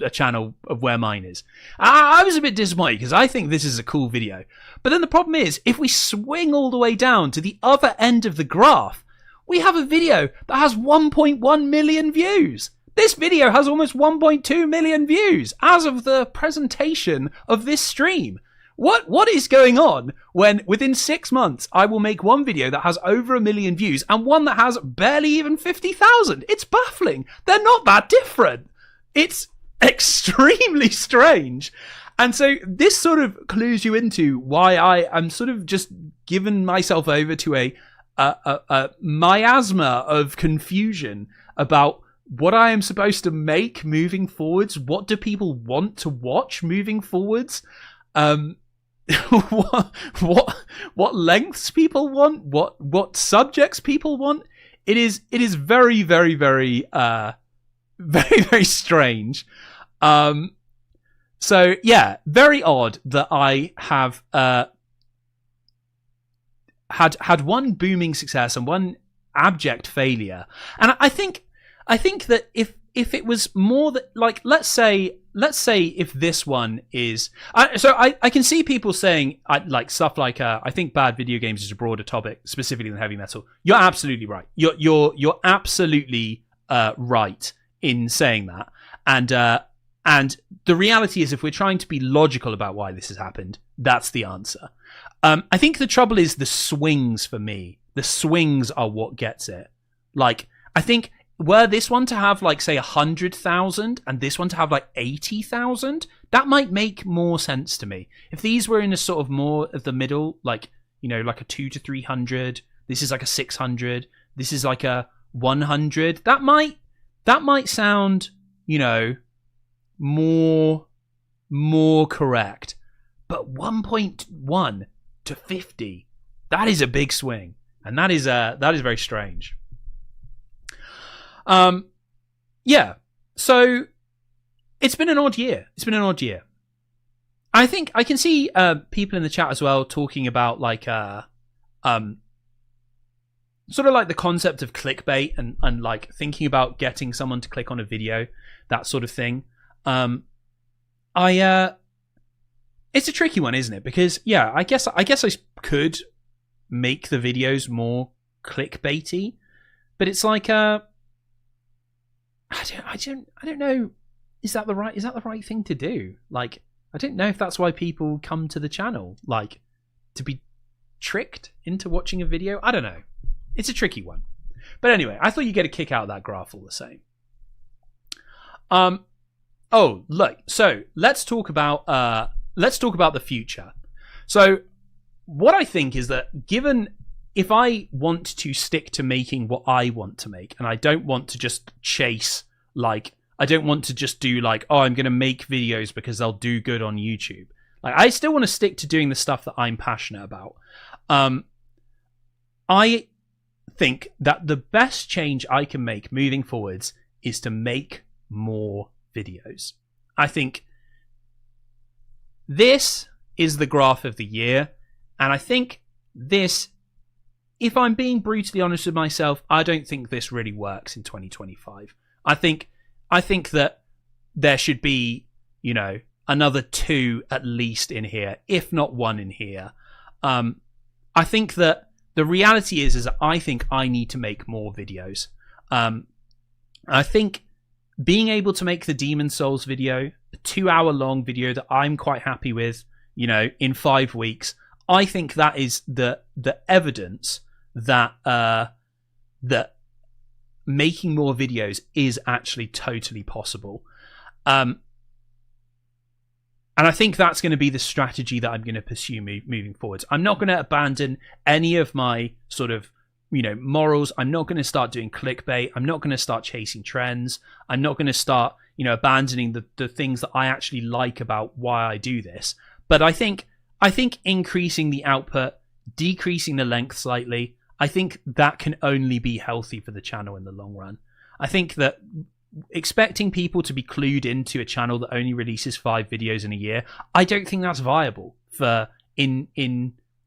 a channel of where mine is. I was a bit disappointed because I think this is a cool video. But then the problem is, if we swing all the way down to the other end of the graph, we have a video that has 1.1 million views. This video has almost 1.2 million views as of the presentation of this stream. What is going on when within 6 months I will make one video that has over 1 million views and one that has barely even 50,000? It's baffling. They're not that different. It's extremely strange. And so this sort of clues you into why I am sort of just given myself over to a miasma of confusion about what I am supposed to make moving forwards. What do people want to watch moving forwards? What lengths people want, what subjects people want. It is very, very, very very, very strange. So yeah, very odd that I have had one booming success and one abject failure. And I think that if it was more that, like, let's say if this one is, I can see people saying like stuff like I think bad video games is a broader topic specifically than heavy metal. You're absolutely right. You're absolutely right in saying that. And the reality is, if we're trying to be logical about why this has happened, that's the answer. I think the trouble is the swings for me. The swings are what gets it. Like, I think, were this one to have, like, say 100,000 and this one to have like 80,000, that might make more sense to me. If these were in a sort of more of the middle, like, you know, like a 200 to 300, this is like a 600, this is like a 100, that might that might sound, you know, more correct. But 1.1 to 50, that is a big swing, and that is very strange. Yeah. So it's been an odd year. I think I can see people in the chat as well talking about like sort of like the concept of clickbait and like thinking about getting someone to click on a video, that sort of thing. It's a tricky one, isn't it? Because yeah, I guess I could make the videos more clickbaity, but it's like I don't know. Is that the right thing to do? Like, I don't know if that's why people come to the channel, like to be tricked into watching a video. I don't know. It's a tricky one. But anyway, I thought you'd get a kick out of that graph all the same. Oh, look. So let's talk about the future. So what I think is that given if I want to stick to making what I want to make, and I don't want to just chase, like, I don't want to just do like, oh, I'm going to make videos because they'll do good on YouTube. Like, I still want to stick to doing the stuff that I'm passionate about. I think that the best change I can make moving forwards is to make more videos. I think this is the graph of the year, and I think this, if I'm being brutally honest with myself, I don't think this really works in 2025. I think that there should be, you know, another 2 at least in here, if not 1 in here. I think that the reality is that I think I need to make more videos. I think being able to make the Demon Souls video, a 2-hour long video that I'm quite happy with, you know, in 5 weeks, I think that is the evidence that that making more videos is actually totally possible. And I think that's going to be the strategy that I'm going to pursue moving forwards. I'm not going to abandon any of my sort of, you know, morals. I'm not going to start doing clickbait. I'm not going to start chasing trends. I'm not going to start, you know, abandoning the things that I actually like about why I do this. But I think increasing the output, decreasing the length slightly, I think that can only be healthy for the channel in the long run. I think that expecting people to be clued into a channel that only releases 5 videos in a year, I don't think that's viable for in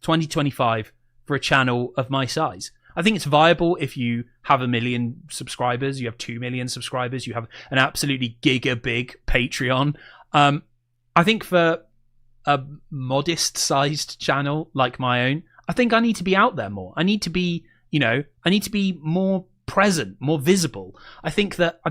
2025 for a channel of my size. I think it's viable if you have 1 million subscribers, you have 2 million subscribers, you have an absolutely giga big Patreon. I think for a modest sized channel like my own, I think I need to be out there more. I need to be, you know, I need to be more present, more visible. I think that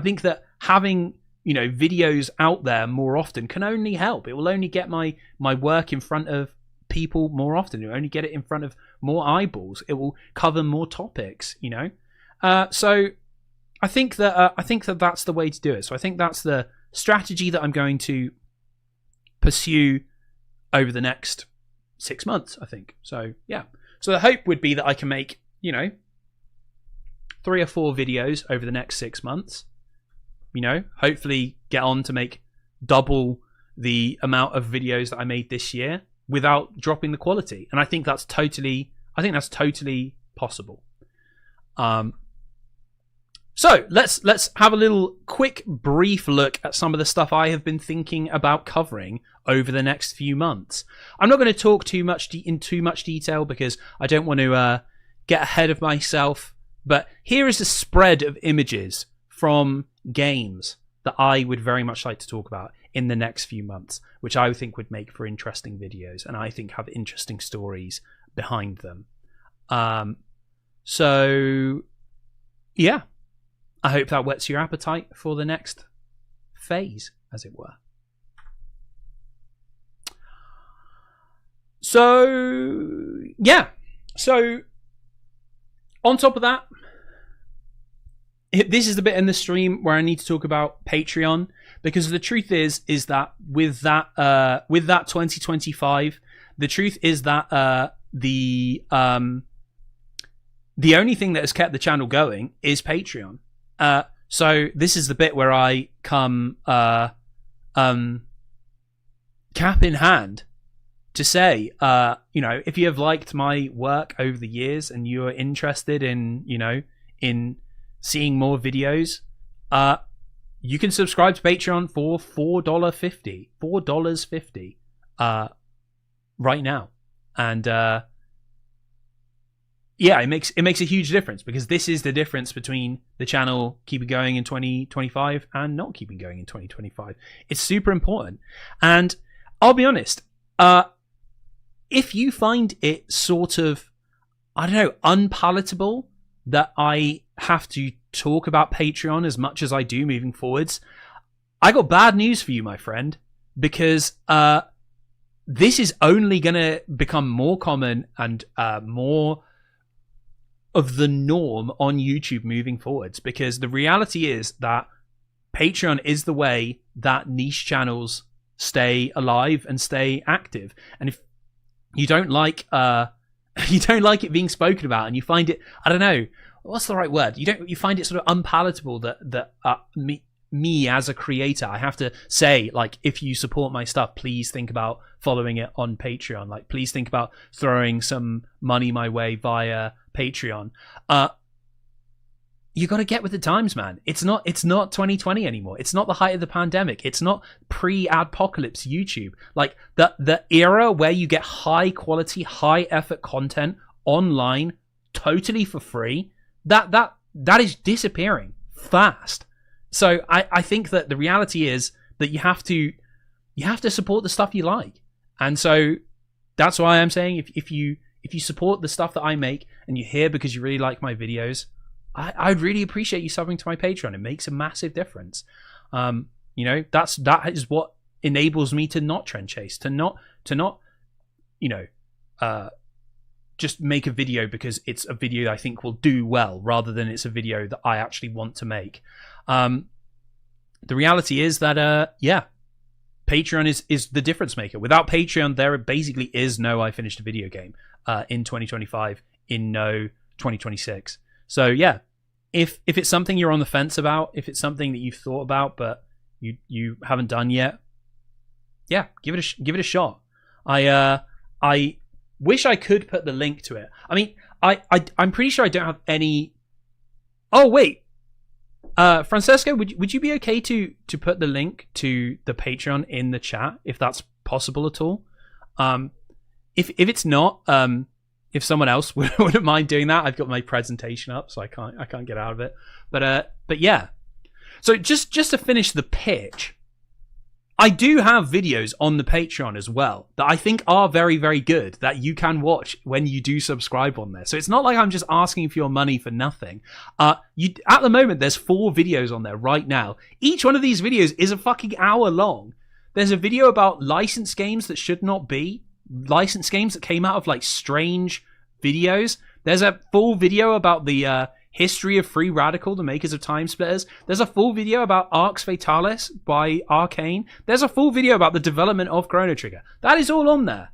having, you know, videos out there more often can only help. It will only get my work in front of people more often. It will only get it in front of more eyeballs. It will cover more topics, you know. So I think that that's the way to do it. So I think that's the strategy that I'm going to pursue over the next 6 months, I think. So yeah. So the hope would be that I can make, you know, 3 or 4 videos over the next 6 months. You know, hopefully get on to make double the amount of videos that I made this year without dropping the quality. And I think that's totally possible. So let's have a little quick brief look at some of the stuff I have been thinking about covering over the next few months. I'm not going to talk too much in too much detail because I don't want to get ahead of myself. But here is a spread of images from games that I would very much like to talk about in the next few months, which I think would make for interesting videos and I think have interesting stories behind them. So yeah, I hope that whets your appetite for the next phase, as it were. So yeah, so on top of that, this is the bit in the stream where I need to talk about Patreon, because the truth is that with that 2025, the truth is that the only thing that has kept the channel going is Patreon. So this is the bit where I come cap in hand to say, if you have liked my work over the years and you are interested in, in seeing more videos, you can subscribe to Patreon for $4.50 right now. And it makes a huge difference, because this is the difference between the channel keeping going in 2025 and not keeping going in 2025. It's super important. And I'll be honest, if you find it sort of, unpalatable that I have to talk about Patreon as much as I do moving forwards, I got bad news for you, my friend, because this is only going to become more common and more of the norm on YouTube moving forwards, because the reality is that Patreon is the way that niche channels stay alive and stay active. And if you don't like it being spoken about, and you find it, what's the right word? You find it sort of unpalatable that me as a creator, I have to say, like, if you support my stuff, please think about following it on Patreon. Like, please think about throwing some money my way via Patreon. You got to get with the times, man. It's not 2020 anymore. It's not the height of the pandemic. It's not pre-apocalypse YouTube. Like, the era where you get high quality, high effort content online totally for free, that is disappearing fast. So I think that the reality is that you have to support the stuff you like. And so that's why I'm saying, if you support the stuff that I make and you're here because you really like my videos, I'd really appreciate you subbing to my Patreon. It makes a massive difference. That is what enables me to not trend chase, to not just make a video because it's a video that I think will do well, rather than it's a video that I actually want to make. The reality is that Patreon is the difference maker. Without Patreon, there basically is no I finished a video game in 2025, in no 2026. So yeah, if it's something you're on the fence about, if it's something that you've thought about but you haven't done yet, yeah, give it a shot. I wish I could put the link to it. I mean, I'm pretty sure I don't have any. Oh wait, Francesco, would you be okay to put the link to the Patreon in the chat, if that's possible at all? If it's not, if someone else wouldn't mind doing that, I've got my presentation up, so I can't get out of it. But yeah. So just to finish the pitch, I do have videos on the Patreon as well that I think are very, very good, that you can watch when you do subscribe on there. So it's not like I'm just asking for your money for nothing. At the moment, there's 4 videos on there right now. Each one of these videos is a fucking hour long. There's a video about licensed games that should not be. Licensed games that came out of like strange videos. There's a full video about the history of Free Radical, the makers of Time Splitters. There's a full video about Arx Fatalis by Arcane. There's a full video about the development of Chrono Trigger. That is all on there.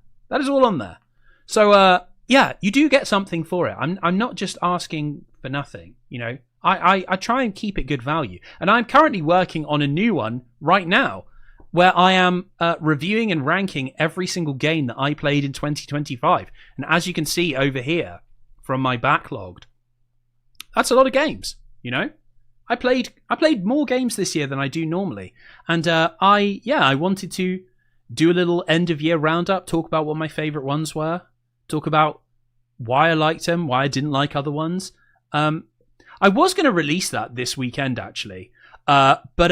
So yeah, you do get something for it. I'm not just asking for nothing, I try and keep it good value. And I'm currently working on a new one right now, where I am reviewing and ranking every single game that I played in 2025. And as you can see over here from my backlogged, that's a lot of games, I played more games this year than I do normally. And I wanted to do a little end of year roundup, talk about what my favorite ones were, talk about why I liked them, why I didn't like other ones. I was going to release that this weekend, actually. But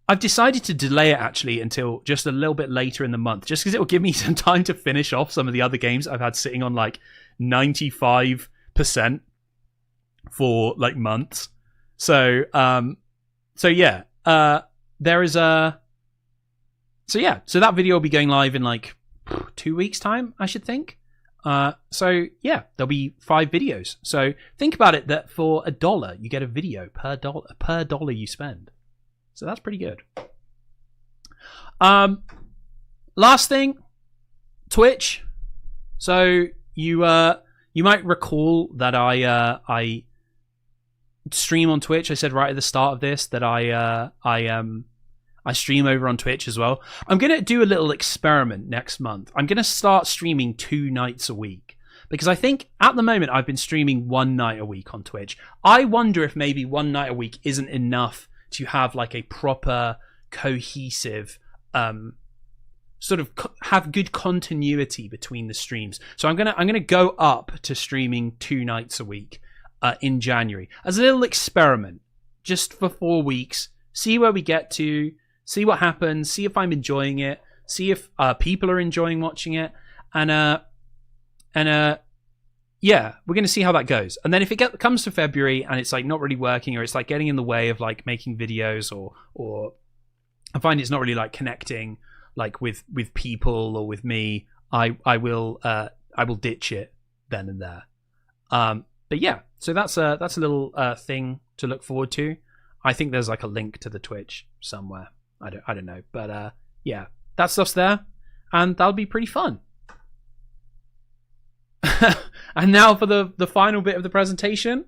I've decided to delay it actually until just a little bit later in the month, just because it will give me some time to finish off some of the other games I've had sitting on like 95% for like months. So yeah, there is a. So yeah, so that video will be going live in like 2 weeks' time, I should think. So yeah, there'll be 5 videos. So think about it, that for $1 you get a video per dollar you spend. So that's pretty good. Last thing, Twitch. So you might recall that I stream on Twitch. I said right at the start of this that I stream over on Twitch as well. I'm going to do a little experiment next month. I'm going to start streaming 2 nights a week, because I think at the moment I've been streaming 1 night a week on Twitch. I wonder if maybe 1 night a week isn't enough to have like a proper, cohesive, sort of have good continuity between the streams. So I'm gonna go up to streaming 2 nights a week in January as a little experiment, just for 4 weeks. See where we get to. See what happens. See if I'm enjoying it. See if people are enjoying watching it. Yeah, we're going to see how that goes. And then if it comes to February and it's like not really working, or it's like getting in the way of like making videos, or I find it's not really like connecting like with people or with me, I will ditch it then and there. But yeah, so that's a little thing to look forward to. I think there's like a link to the Twitch somewhere. I don't know, but yeah, that stuff's there, and that'll be pretty fun. And now for the final bit of the presentation,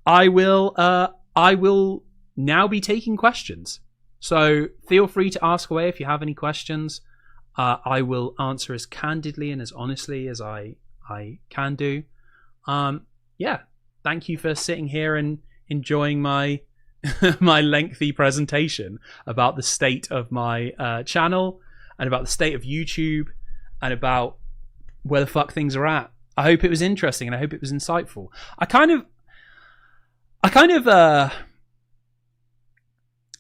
I will now be taking questions. So feel free to ask away if you have any questions. I will answer as candidly and as honestly as I can do. Yeah, thank you for sitting here and enjoying my my lengthy presentation about the state of my channel, and about the state of YouTube, and about where the fuck things are at. I hope it was interesting, and I hope it was insightful. I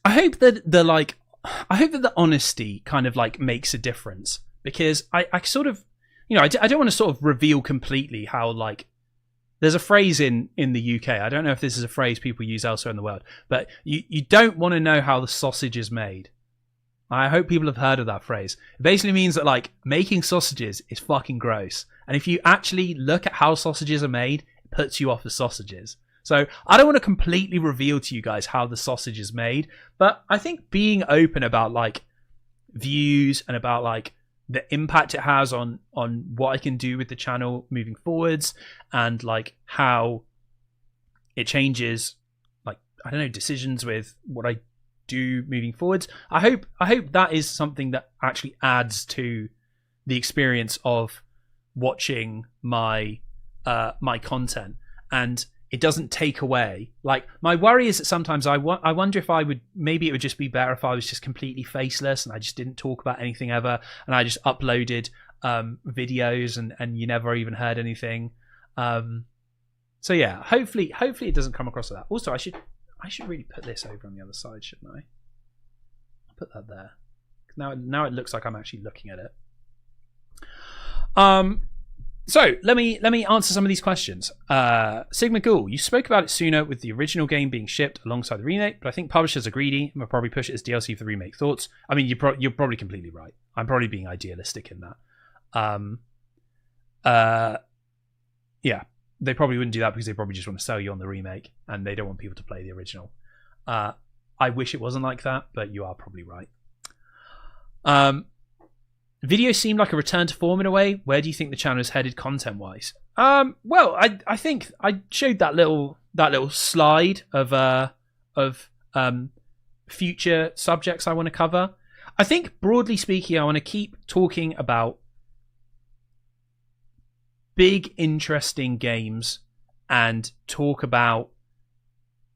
hope that the honesty kind of like makes a difference, because I sort of, you know, I don't want to sort of reveal completely how, like, there's a phrase in the UK. I don't know if this is a phrase people use elsewhere in the world, but you don't want to know how the sausage is made. I hope people have heard of that phrase. It basically means that like making sausages is fucking gross. And if you actually look at how sausages are made, it puts you off the sausages. So I don't want to completely reveal to you guys how the sausage is made, but I think being open about like views and about like the impact it has on what I can do with the channel moving forwards, and like how it changes, like, I don't know, decisions with what I do moving forwards. I hope that is something that actually adds to the experience of watching my my content, and it doesn't take away. Like, my worry is that sometimes I wonder if maybe it would just be better if I was just completely faceless and I just didn't talk about anything ever, and I just uploaded videos and you never even heard anything. So yeah, hopefully it doesn't come across like that. Also, I should really put this over on the other side, shouldn't I? I'll put that there. Now it looks like I'm actually looking at it. So let me answer some of these questions. Sigma Ghoul, you spoke about it sooner with the original game being shipped alongside the remake, but I think publishers are greedy and will probably push it as DLC for the remake. Thoughts? I mean, you're probably completely right. I'm probably being idealistic in that. Yeah, they probably wouldn't do that because they probably just want to sell you on the remake and they don't want people to play the original. I wish it wasn't like that, but you are probably right. Video seemed like a return to form in a way. Where do you think the channel is headed content-wise? Well, I think I showed that little slide of future subjects I want to cover. I think, broadly speaking, I want to keep talking about big, interesting games, and talk about,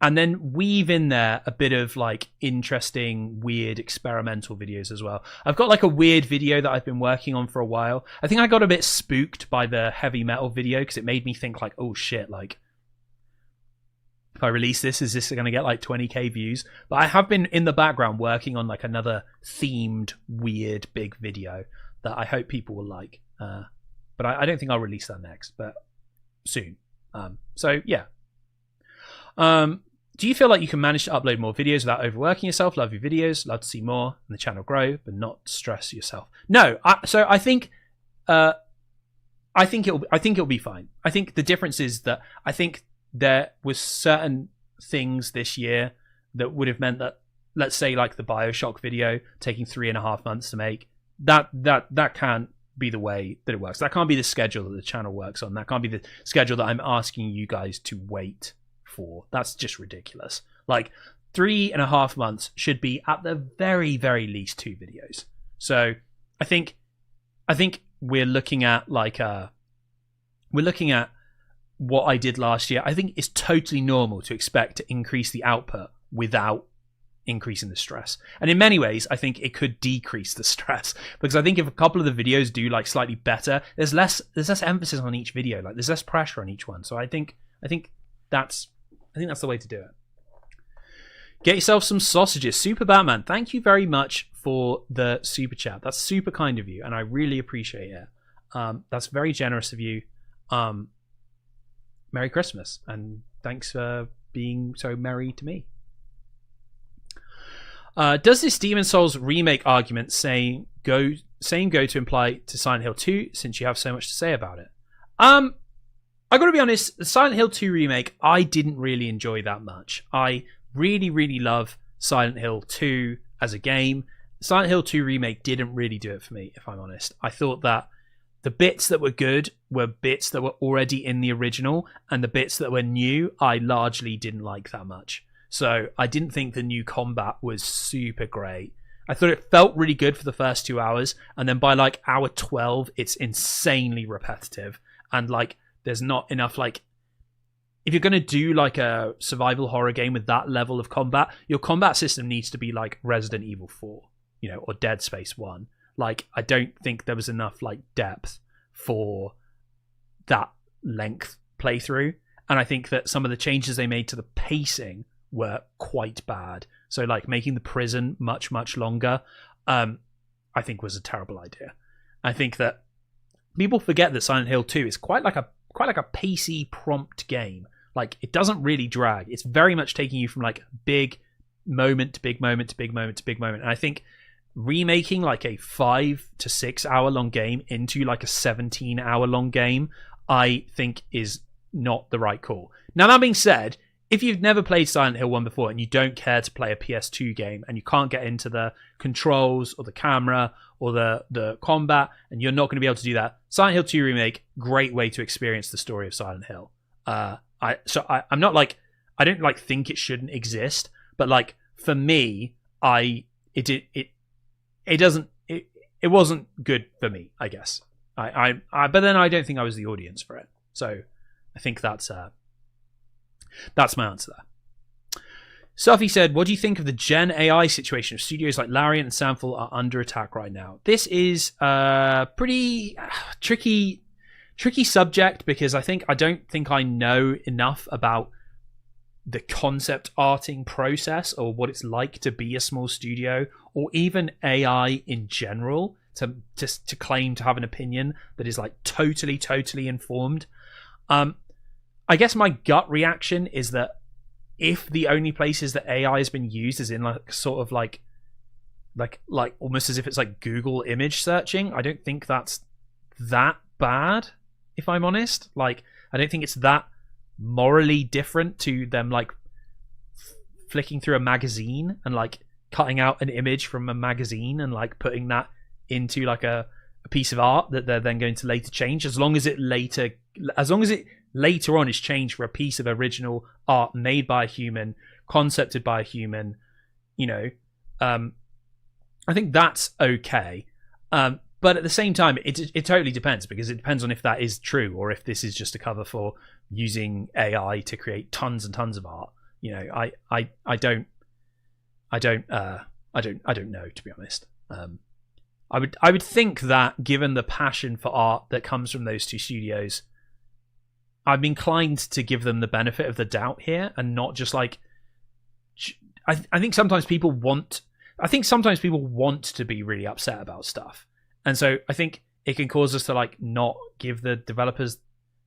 and then weave in there a bit of like interesting, weird, experimental videos as well. I've got like a weird video that I've been working on for a while. I think I got a bit spooked by the heavy metal video because it made me think like, oh shit, like if I release this, is this going to get like 20k views? But I have been in the background working on like another themed, weird, big video that I hope people will like. But I don't think I'll release that next, but soon. So yeah. Do you feel like you can manage to upload more videos without overworking yourself? Love your videos, love to see more and the channel grow, but not stress yourself. No, so I think it'll be fine. I think the difference is that I think there was certain things this year that would have meant that, let's say like the BioShock video taking 3.5 months to make, that can't be the way that it works. That can't be the schedule that the channel works on. That can't be the schedule that I'm asking you guys to wait 4. That's just ridiculous. Like 3.5 months should be at the very, very least 2 videos. So I think we're looking at what I did last year. I think it's totally normal to expect to increase the output without increasing the stress. And in many ways, I think it could decrease the stress, because I think if a couple of the videos do like slightly better, there's less emphasis on each video. Like there's less pressure on each one. So I think that's the way to do it. Get yourself some sausages. Super Batman, thank you very much for the super chat. That's super kind of you, and I really appreciate it. That's very generous of you. Merry Christmas, and thanks for being so merry to me. Does this Demon Souls remake argument saying go to imply to Silent Hill 2, since you have so much to say about it? I gotta be honest, the Silent Hill 2 remake I didn't really enjoy that much. I really, really love Silent Hill 2 as a game. Silent Hill 2 remake didn't really do it for me, if I'm honest. I thought that the bits that were good were bits that were already in the original, and the bits that were new I largely didn't like that much. So I didn't think the new combat was super great. I thought it felt really good for the first 2 hours, and then by like hour 12 it's insanely repetitive, and like there's not enough, like, if you're going to do like a survival horror game with that level of combat, your combat system needs to be like Resident Evil 4, you know, or Dead Space 1. Like, I don't think there was enough like depth for that length playthrough, and I think that some of the changes they made to the pacing were quite bad. So like making the prison much, much longer, I think was a terrible idea. I think that people forget that Silent Hill 2 is quite like a pacey, prompt game. Like, it doesn't really drag. It's very much taking you from like big moment to big moment to big moment to big moment. And I think remaking like a 5 to 6 hour long game into like a 17 hour long game, I think is not the right call. Now, that being said, if you've never played Silent Hill 1 before and you don't care to play a PS2 game and you can't get into the controls or the camera or the combat, and you're not going to be able to do that, Silent Hill 2 Remake, great way to experience the story of Silent Hill. I'm not like, I don't like think it shouldn't exist, but like for me, it wasn't good for me, I guess. But then I don't think I was the audience for it. So I think that's my answer there. Sophie said, what do you think of the Gen AI situation? Of studios like Larian and Samful are under attack right now. This is a pretty tricky subject, because I don't think I know enough about the concept arting process or what it's like to be a small studio, or even AI in general, to claim to have an opinion that is like totally informed. I guess my gut reaction is that if the only places that AI has been used is in like sort of like almost as if it's like Google image searching, I don't think that's that bad, if I'm honest. Like, I don't think it's that morally different to them like flicking through a magazine and like cutting out an image from a magazine and like putting that into like a piece of art that they're then going to later change, as long as it later on is changed for a piece of original art made by a human, concepted by a human, you know. I think that's okay. But at the same time, it totally depends, because it depends on if that is true or if this is just a cover for using AI to create tons and tons of art. You know, I don't know, to be honest. I would think that, given the passion for art that comes from those two studios, I'm inclined to give them the benefit of the doubt here, and not just like. I think sometimes people want to be really upset about stuff, and so I think it can cause us to like not give the developers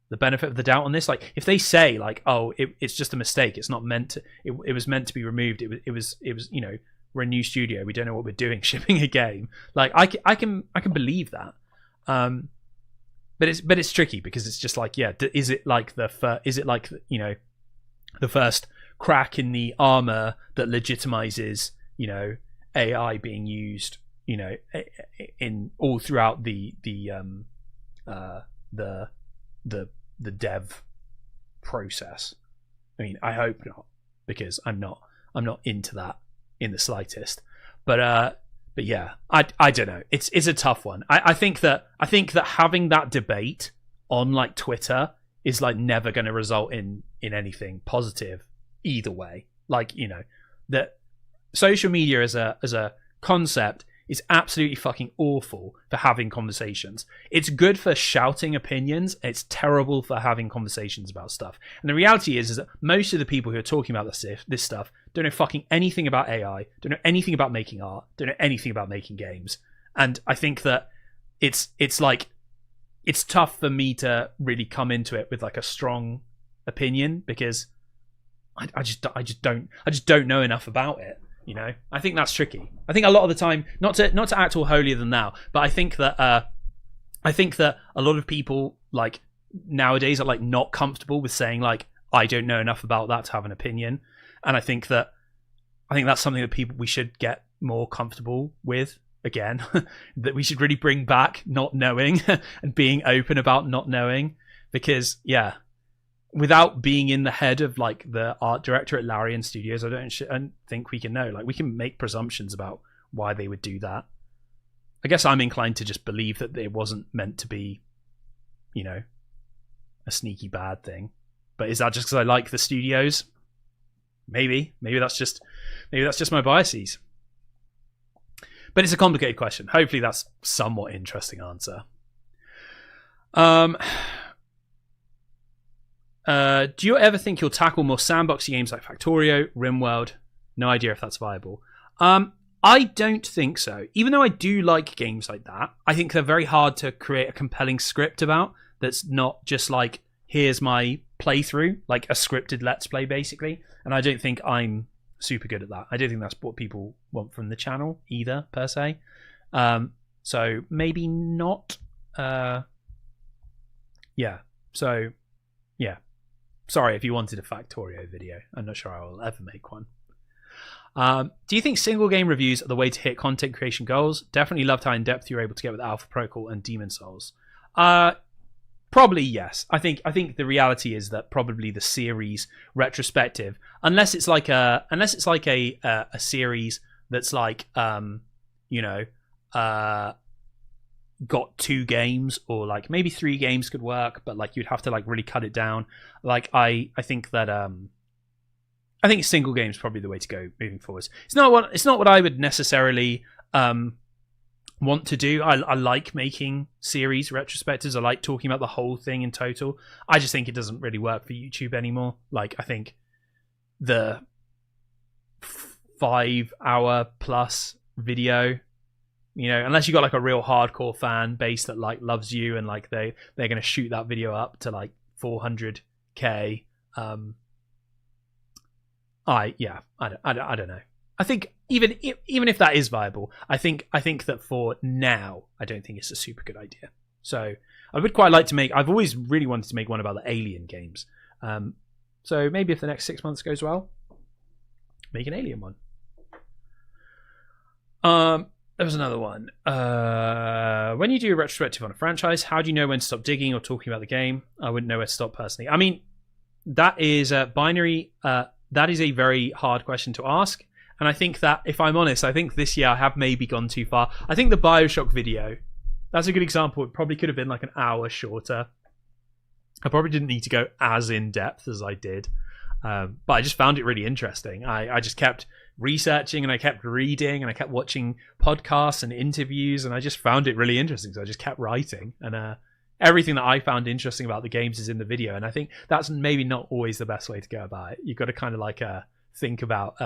the benefit of the doubt on this. Like, if they say like, "Oh, it's just a mistake. It's not meant to. It was meant to be removed. It was. You know, we're a new studio. We don't know what we're doing shipping a game." Like, I can believe that. But it's tricky, because it's just like, yeah, is it like you know, the first crack in the armor that legitimizes, you know, AI being used, you know, in all throughout the dev process. I mean, I hope not, because I'm not into that in the slightest. But yeah, I don't know. It's a tough one. I think that having that debate on like Twitter is like never going to result in anything positive either way. Like, you know, that social media as a concept is absolutely fucking awful for having conversations. It's good for shouting opinions. It's terrible for having conversations about stuff. And the reality is that most of the people who are talking about this stuff don't know fucking anything about AI, don't know anything about making art, don't know anything about making games. And I think that it's tough for me to really come into it with like a strong opinion, because I just don't know enough about it. You know, I think that's tricky. I think a lot of the time, not to act all holier than thou, but I think that a lot of people like nowadays are like not comfortable with saying like, I don't know enough about that to have an opinion. And I think that's something that we should get more comfortable with again. That we should really bring back not knowing and being open about not knowing, because yeah, without being in the head of like the art director at Larian Studios, I don't think we can know. Like, we can make presumptions about why they would do that. I guess I'm inclined to just believe that it wasn't meant to be, you know, a sneaky bad thing. But is that just because I like the studios? Maybe that's just my biases. But it's a complicated question. Hopefully that's somewhat interesting answer. Do you ever think you'll tackle more sandboxy games like Factorio, RimWorld? No idea if that's viable. I don't think so. Even though I do like games like that, I think they're very hard to create a compelling script about that's not just like, here's my playthrough, like a scripted Let's Play, basically. And I don't think I'm super good at that. I don't think that's what people want from the channel either, per se. So maybe not. Yeah. So, yeah. Sorry if you wanted a Factorio video. I'm not sure I will ever make one. Do you think single game reviews are the way to hit content creation goals? Definitely loved how in depth you were able to get with Alpha Protocol and Demon Souls. Probably yes. I think the reality is that probably the series retrospective, unless it's like a series that's like you know, got 2 games, or like maybe 3 games could work, but like you'd have to like really cut it down. Like I think that I think single game is probably the way to go moving forwards. It's not what I would necessarily want to do. I like making series retrospectives. I like talking about the whole thing in total. I just think it doesn't really work for YouTube anymore. Like, I think the 5-hour plus video, you know, unless you got like a real hardcore fan base that like loves you and like they're going to shoot that video up to like 400k. I don't know. I think even if that is viable, I think that for now, I don't think it's a super good idea. So I would quite like to make. I've always really wanted to make one about the Alien games. So maybe if the next 6 months goes well, make an Alien one. There was another one. When you do a retrospective on a franchise, how do you know when to stop digging or talking about the game? I wouldn't know where to stop personally. I mean, that is binary. That is a very hard question to ask. And I think that, if I'm honest, I think this year I have maybe gone too far. I think the Bioshock video, that's a good example. It probably could have been like an hour shorter. I probably didn't need to go as in depth as I did. But I just found it really interesting. I just kept researching and I kept reading and I kept watching podcasts and interviews, and I just found it really interesting. So I just kept writing, and everything that I found interesting about the games is in the video. And I think that's maybe not always the best way to go about it. You've got to kind of like think about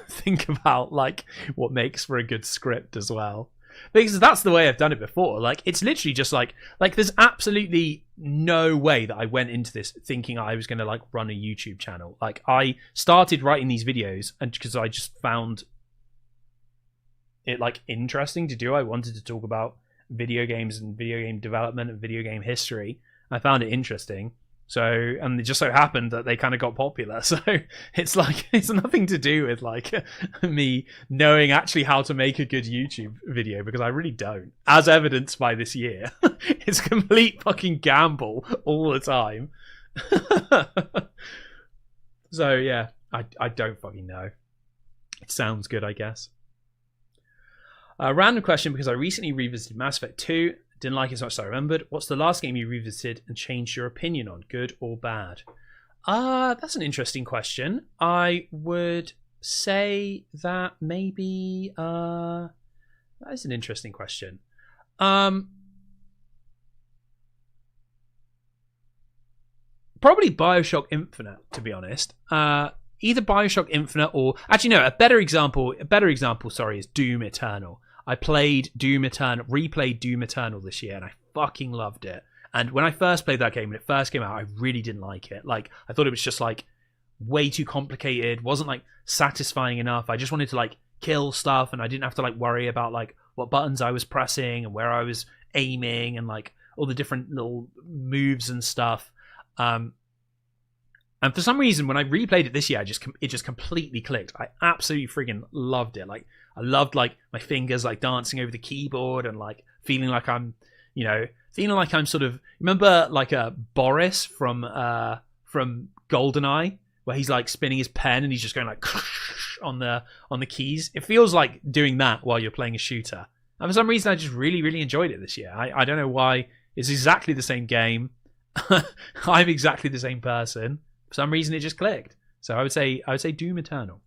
think about like what makes for a good script as well, because that's the way I've done it before. Like, it's literally just like there's absolutely no way that I went into this thinking I was going to like run a YouTube channel. Like, I started writing these videos and because I just found it like interesting to do. I wanted to talk about video games and video game development and video game history. I found it interesting, So, and it just so happened that they kind of got popular. So it's like, it's nothing to do with like me knowing actually how to make a good YouTube video, because I really don't, as evidenced by this year. It's a complete fucking gamble all the time. So yeah, I don't fucking know. It sounds good, I guess. A random question, because I recently revisited Mass Effect 2. Didn't like it as much as I remembered. What's the last game you revisited and changed your opinion on, good or bad? That's an interesting question. I would say that maybe that is an interesting question. Probably BioShock Infinite, to be honest. Either BioShock Infinite or actually no, a better example, sorry, is Doom Eternal. I played Doom Eternal, replayed Doom Eternal this year, and I fucking loved it. And when I first played that game, when it first came out, I really didn't like it. Like, I thought it was just like way too complicated, wasn't like satisfying enough. I just wanted to like kill stuff, and I didn't have to like worry about like what buttons I was pressing and where I was aiming and like all the different little moves and stuff. And for some reason, when I replayed it this year, it just completely clicked. I absolutely friggin' loved it. Like, I loved like my fingers like dancing over the keyboard and like feeling like I'm, sort of, remember like Boris from GoldenEye, where he's like spinning his pen and he's just going like on the keys. It feels like doing that while you're playing a shooter. And for some reason, I just really, really enjoyed it this year. I don't know why. It's exactly the same game. I'm exactly the same person. For some reason, it just clicked. So I would say Doom Eternal.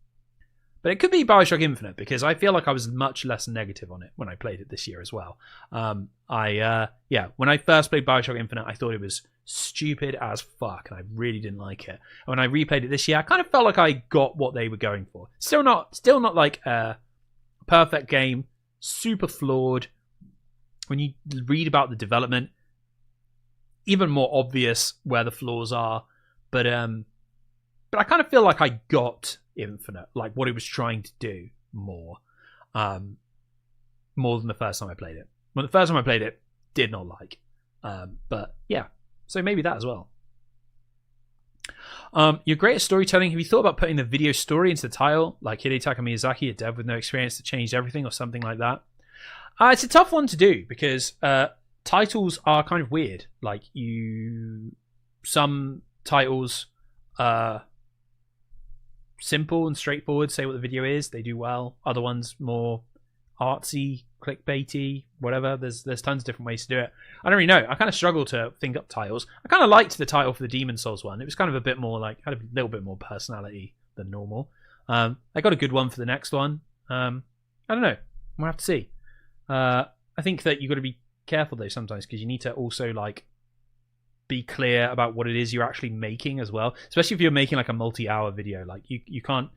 But it could be BioShock Infinite, because I feel like I was much less negative on it when I played it this year as well. When I first played BioShock Infinite, I thought it was stupid as fuck, and I really didn't like it. And when I replayed it this year, I kind of felt like I got what they were going for. Still not like a perfect game, super flawed. When you read about the development, even more obvious where the flaws are. But I kind of feel like I got Infinite, like what it was trying to do more than the first time I played it. Well, the first time I played it, did not like. But yeah, so maybe that as well. Your greatest storytelling, have you thought about putting the video story into the title, like Hidetaka Miyazaki, a dev with no experience that changed everything, or something like that? It's a tough one to do, because titles are kind of weird. Like, some titles simple and straightforward, say what the video is, they do well. Other ones more artsy, clickbaity, whatever. There's tons of different ways to do it. I don't really know. I kind of struggle to think up titles. I kind of liked the title for the Demon Souls one. It was kind of a bit more like, had a little bit more personality than normal. I got a good one for the next one. I don't know, we'll have to see. I think that you've got to be careful though sometimes, because you need to also like be clear about what it is you're actually making as well, especially if you're making like a multi-hour video. Like you can't,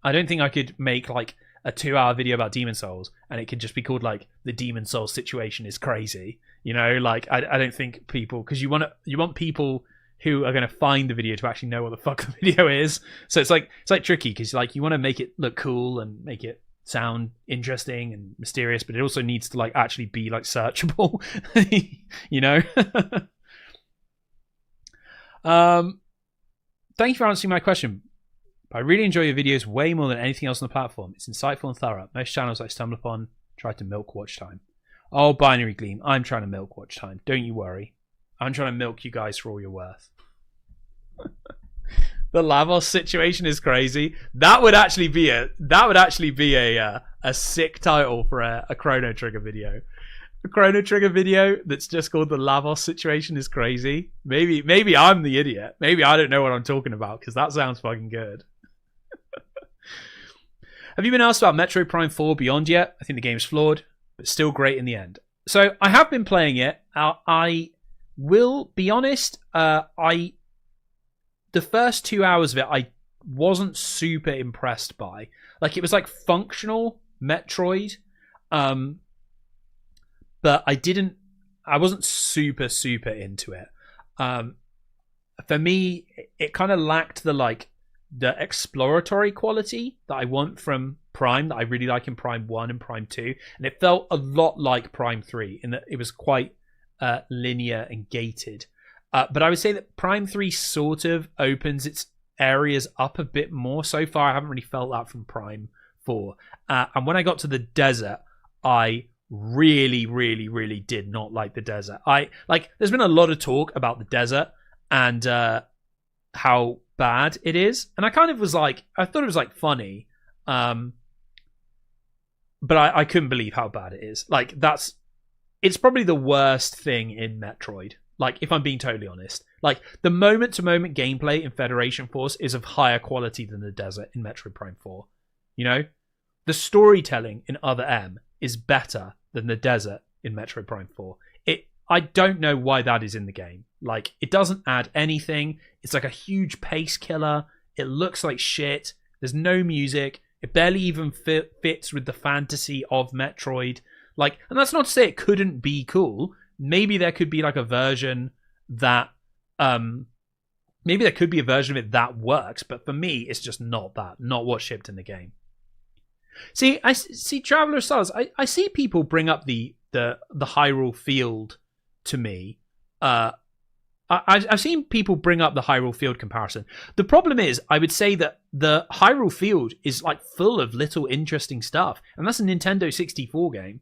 I don't think I could make like a 2-hour video about Demon Souls and it could just be called like the Demon Souls situation is crazy, like I don't think people, because you want people who are going to find the video to actually know what the fuck the video is. So it's like tricky, because like you want to make it look cool and make it sound interesting and mysterious, but it also needs to like actually be like searchable. Thank you for answering my question. I really enjoy your videos way more than anything else on the platform. It's insightful and thorough. Most channels I stumble upon try to milk watch time. Oh, Binary Gleam, I'm trying to milk watch time. Don't you worry. I'm trying to milk you guys for all you're worth. The Lavos situation is crazy. That would actually be a sick title for a Chrono Trigger video. A Chrono Trigger video that's just called the Lavos situation is crazy. Maybe I'm the idiot. Maybe I don't know what I'm talking about, because that sounds fucking good. Have you been asked about Metroid Prime 4 Beyond yet? I think the game's flawed, but still great in the end. So I have been playing it. I will be honest. The first 2 hours of it, I wasn't super impressed by. Like, it was like functional Metroid. But I wasn't super into it. For me, it kind of lacked the exploratory quality that I want from Prime, that I really like in Prime 1 and Prime 2. And it felt a lot like Prime 3 in that it was quite linear and gated. But I would say that Prime 3 sort of opens its areas up a bit more. So far, I haven't really felt that from Prime 4. And when I got to the desert, I really, really, really did not like the desert. There's been a lot of talk about the desert and how bad it is. And I kind of was like, I thought it was like funny. But I couldn't believe how bad it is. Like, it's probably the worst thing in Metroid. Like, if I'm being totally honest. Like, the moment-to-moment gameplay in Federation Force is of higher quality than the desert in Metroid Prime 4. You know? The storytelling in Other M is better than the desert in Metroid Prime 4. I don't know why that is in the game. Like, it doesn't add anything. It's like a huge pace killer. It looks like shit. There's no music. It barely even fits with the fantasy of Metroid. Like, and that's not to say it couldn't be cool. Maybe there could be like a version that maybe there could be a version of it that works, but for me it's just not what shipped in the game. I see Traveler Stars. I see people bring up the Hyrule Field to me. I've seen people bring up the Hyrule Field comparison. The problem is, I would say that the Hyrule Field is like full of little interesting stuff, and that's a Nintendo 64 game.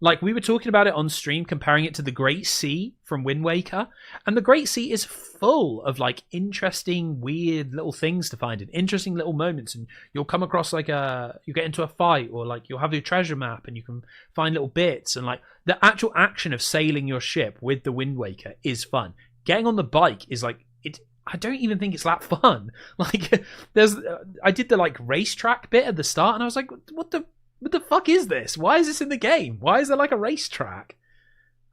Like, we were talking about it on stream, comparing it to the Great Sea from Wind Waker, and the Great Sea is full of like interesting, weird little things to find and interesting little moments, and you'll come across like you get into a fight, or like you'll have your treasure map and you can find little bits, and like the actual action of sailing your ship with the Wind Waker is fun. Getting on the bike is like I don't even think it's that fun. Like, I did the like racetrack bit at the start, and I was like, what the fuck is this? Why is this in the game? Why is there like a racetrack?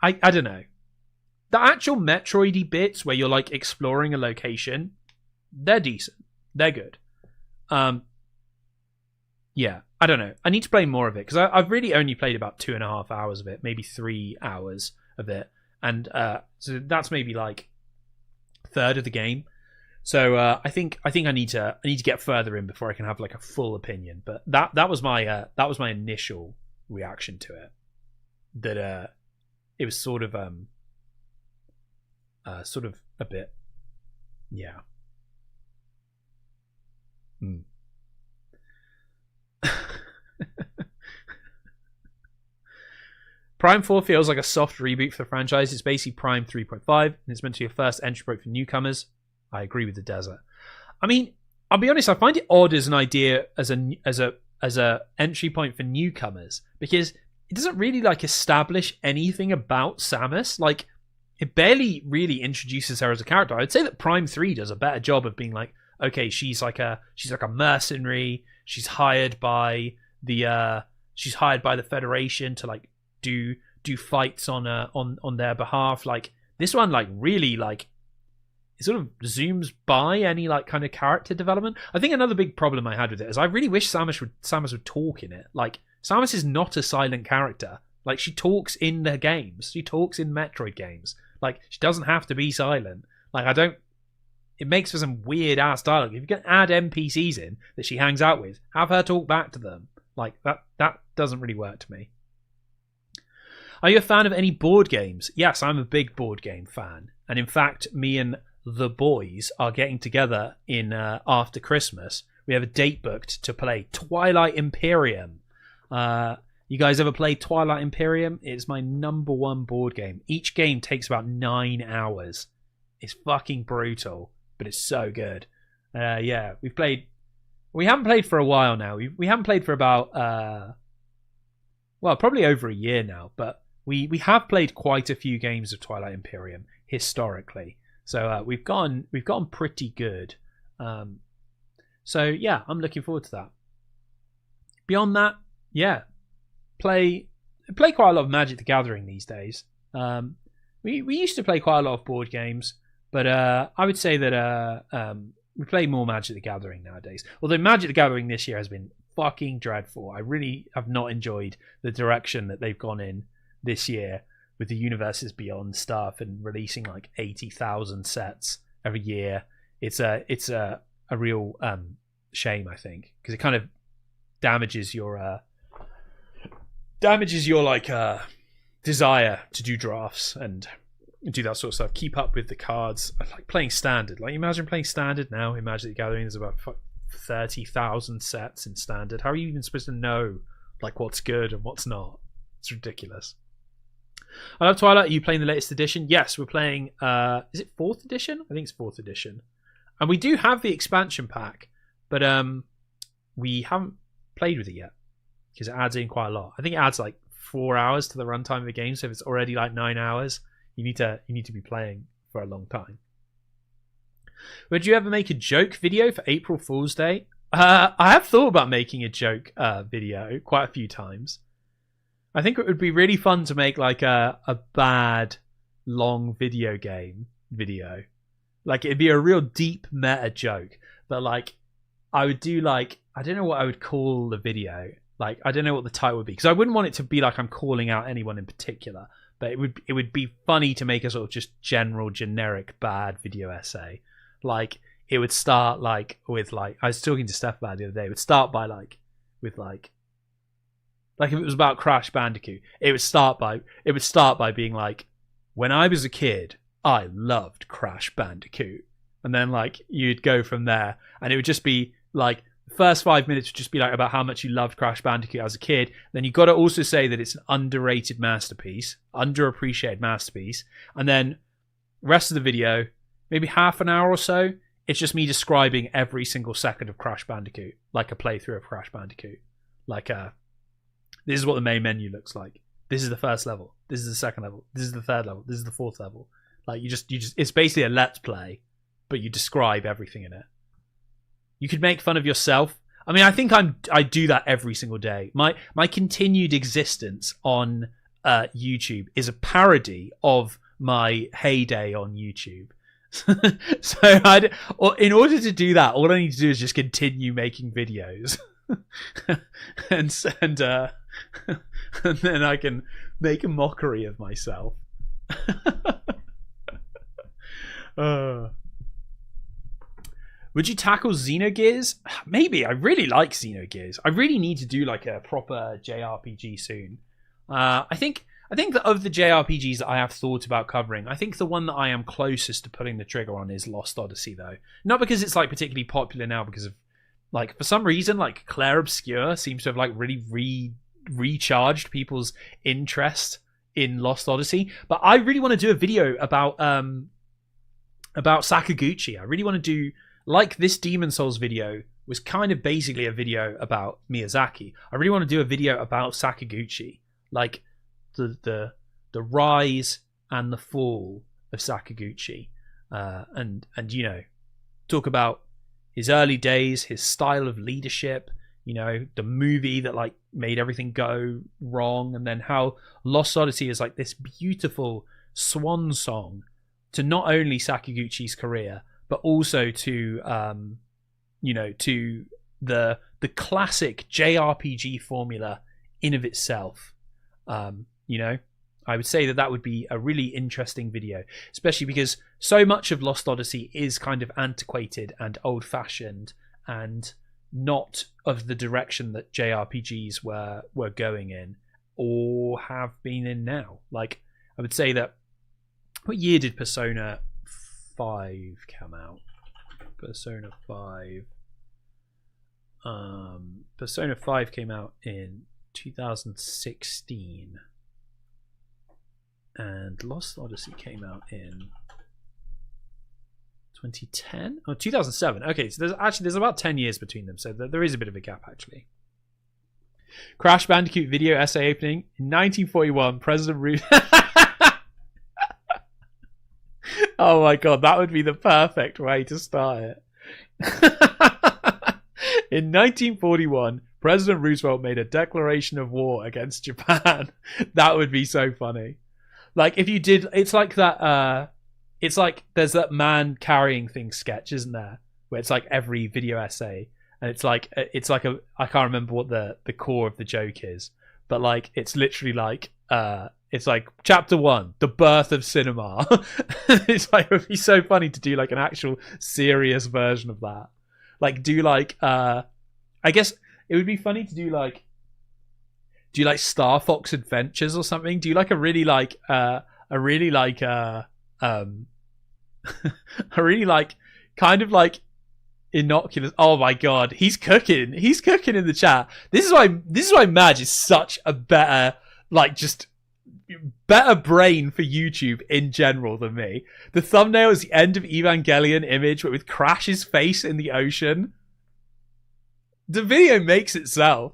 I don't know. The actual Metroidy bits where you're like exploring a location, they're decent. They're good. Yeah, I don't know. I need to play more of it because I've really only played about 2.5 hours of it, maybe 3 hours of it, and so that's maybe like a third of the game. So I think I need to get further in before I can have like a full opinion. But that was my initial reaction to it. That it was sort of a bit, yeah. Prime 4 feels like a soft reboot for the franchise. It's basically Prime 3.5, and it's meant to be a first entry point for newcomers. I agree with the desert. I mean, I'll be honest, I find it odd as an idea, as a entry point for newcomers, because it doesn't really like establish anything about Samus. Like, it barely really introduces her as a character. I'd say that Prime 3 does a better job of being like, okay, she's like a mercenary. She's hired by the Federation to like do fights on their behalf. Like, this one like really like it sort of zooms by any like kind of character development. I think another big problem I had with it is I really wish Samus would talk in it. Like, Samus is not a silent character. Like, she talks in the games. She talks in Metroid games. Like, she doesn't have to be silent. Like, it makes for some weird ass dialogue. If you can add NPCs in that she hangs out with, have her talk back to them. Like, that doesn't really work to me. Are you a fan of any board games? Yes, I'm a big board game fan. And in fact, me and the boys are getting together in after Christmas. We have a date booked to play Twilight Imperium. You guys ever played Twilight Imperium? It's my number one board game. Each game takes about 9 hours. It's fucking brutal, but it's so good. Yeah, we haven't played for a while now. We haven't played for about probably over a year now, but we have played quite a few games of Twilight Imperium historically. So we've gone pretty good. So yeah, I'm looking forward to that. Beyond that, yeah, play quite a lot of Magic the Gathering these days. We used to play quite a lot of board games, but I would say that we play more Magic the Gathering nowadays. Although Magic the Gathering this year has been fucking dreadful. I really have not enjoyed the direction that they've gone in this year with the Universes Beyond stuff and releasing like 80,000 sets every year. It's a real shame, I think, because it kind of damages your like desire to do drafts and do that sort of stuff. Keep up with the cards. I like playing standard. Like imagine playing standard now. In Magic the Gathering, there's about 30,000 sets in standard. How are you even supposed to know like what's good and what's not? It's ridiculous. I love Twilight. Are you playing the latest edition? Yes, we're playing. Is it 4th edition? I think it's 4th edition. And we do have the expansion pack, but we haven't played with it yet because it adds in quite a lot. I think it adds like 4 hours to the runtime of the game. So if it's already like 9 hours, you need to be playing for a long time. Would you ever make a joke video for April Fool's Day? I have thought about making a joke video quite a few times. I think it would be really fun to make like a bad long video game video. Like it'd be a real deep meta joke. But like I would do like, I don't know what I would call the video. Like I don't know what the title would be. Because I wouldn't want it to be like I'm calling out anyone in particular. But it would be funny to make a sort of just general generic bad video essay. Like it would start like with like, I was talking to Steph about it the other day. It would start by like with like if it was about Crash Bandicoot, it would start by being like, when I was a kid, I loved Crash Bandicoot. And then like you'd go from there, and it would just be like the first 5 minutes would just be like about how much you loved Crash Bandicoot as a kid. Then you got to also say that it's an underrated masterpiece, underappreciated masterpiece. And then rest of the video, maybe half an hour or so, it's just me describing every single second of Crash Bandicoot, like a playthrough of Crash Bandicoot. Like this is what the main menu looks like. This is the first level. This is the second level. This is the third level. This is the fourth level. Like you just it's basically a let's play, but you describe everything in it. You could make fun of yourself. I mean, I think I do that every single day. My continued existence on YouTube is a parody of my heyday on YouTube. So in order to do that, all I need to do is just continue making videos. and then I can make a mockery of myself. Would you tackle Xenogears? Maybe. I really like Xenogears. I really need to do like a proper JRPG soon. I think that of the JRPGs that I have thought about covering, I think the one that I am closest to putting the trigger on is Lost Odyssey, though. Not because it's like particularly popular now, because of like for some reason like Claire Obscure seems to have like really recharged people's interest in Lost Odyssey. But I really want to do a video about Sakaguchi. I really want to do, like this Demon Souls video was kind of basically a video about Miyazaki. I really want to do a video about Sakaguchi, like the rise and the fall of Sakaguchi, and you know, talk about his early days, his style of leadership, you know, the movie that like made everything go wrong, and then how Lost Odyssey is like this beautiful swan song to not only Sakaguchi's career, but also to you know, to the classic JRPG formula in of itself. You know, I would say that would be a really interesting video, especially because so much of Lost Odyssey is kind of antiquated and old-fashioned and not of the direction that JRPGs were going in or have been in now. Like, I would say that, what year did Persona 5 come out? Persona 5. Persona 5 came out in 2016. And Lost Odyssey came out in 2010? Oh, 2007. Okay, so there's about 10 years between them, so there is a bit of a gap, actually. Crash Bandicoot video essay opening. In 1941, President Roosevelt... Oh my god, that would be the perfect way to start it. In 1941, President Roosevelt made a declaration of war against Japan. That would be so funny. Like if you did, it's like that. It's like there's that man carrying things sketch, isn't there? Where it's like every video essay, and it's like a, I can't remember what the core of the joke is, but like it's literally like it's like chapter 1, the birth of cinema. It's like, it would be so funny to do like an actual serious version of that. Like do like I guess it would be funny to do like Star Fox Adventures or something. Do you like a really like I really like, kind of like innocuous. Oh my god, he's cooking in the chat. This is why Madge is such a better, like, just better brain for YouTube in general than me. The thumbnail is the end of Evangelion image, but with Crash's face in the ocean. The video makes itself.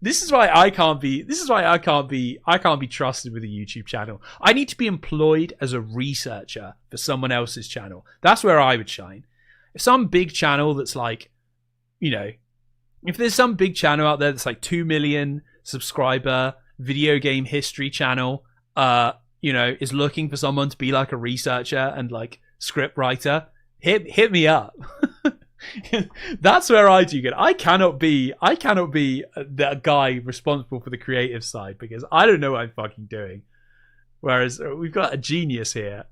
This is why I can't be trusted with a YouTube channel. I need to be employed as a researcher for someone else's channel. That's where I would shine. If some big channel that's like, you know, if there's some big channel out there that's like 2 million subscriber video game history channel, you know, is looking for someone to be like a researcher and like script writer, hit me up. That's where I do good. I cannot be that guy responsible for the creative side because I don't know what I'm fucking doing. Whereas we've got a genius here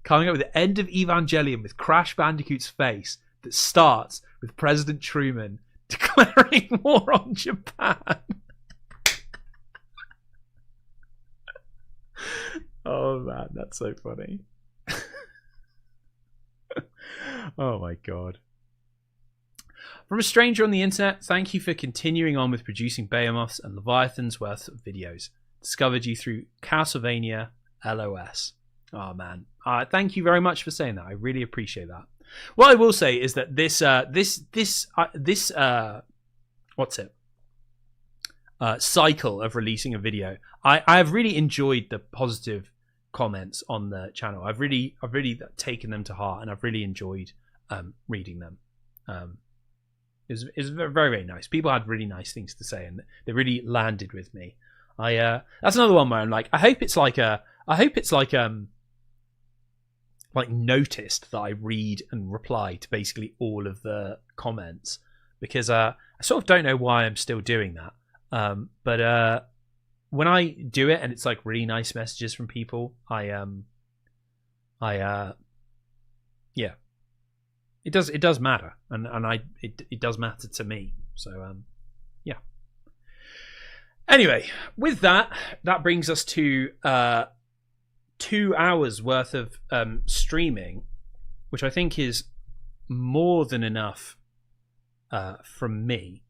coming up with the end of Evangelion with Crash Bandicoot's face that starts with President Truman declaring war on Japan. Oh man, that's so funny. Oh my god. From a stranger on the internet, thank you for continuing on with producing Behemoths and Leviathan's worth of videos. Discovered you through Castlevania LOS. Oh man, thank you very much for saying that. I really appreciate that. What I will say is that this cycle of releasing a video, I have really enjoyed the positive comments on the channel. I've really taken them to heart, and I've really enjoyed reading them. It was very, very nice. People had really nice things to say, and they really landed with me. That's another one where I'm like, I hope it's like noticed that I read and reply to basically all of the comments, because I sort of don't know why I'm still doing that. But when I do it and it's like really nice messages from people, yeah, it does matter, and it does matter to me. So yeah. Anyway, with that brings us to 2 hours worth of streaming, which I think is more than enough from me.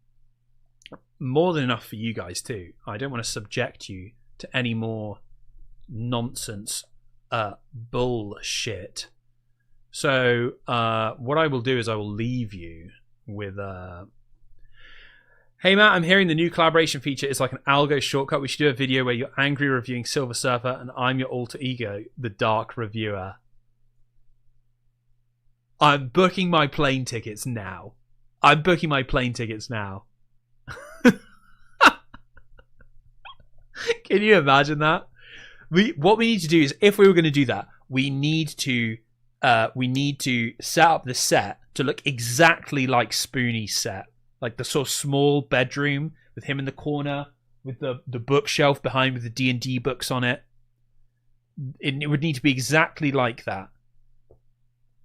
More than enough for you guys too. I don't want to subject you to any more nonsense bullshit. So what I will do is I will leave you with hey Matt, I'm hearing the new collaboration feature is like an algo shortcut. We should do a video where you're angry reviewing Silver Surfer and I'm your alter ego, the dark reviewer. I'm booking my plane tickets now. Can you imagine that? What we need to do is, if we were going to do that, we need to set up the set to look exactly like Spoonie's set, like the sort of small bedroom with him in the corner with the bookshelf behind with the D&D books on it. It would need to be exactly like that.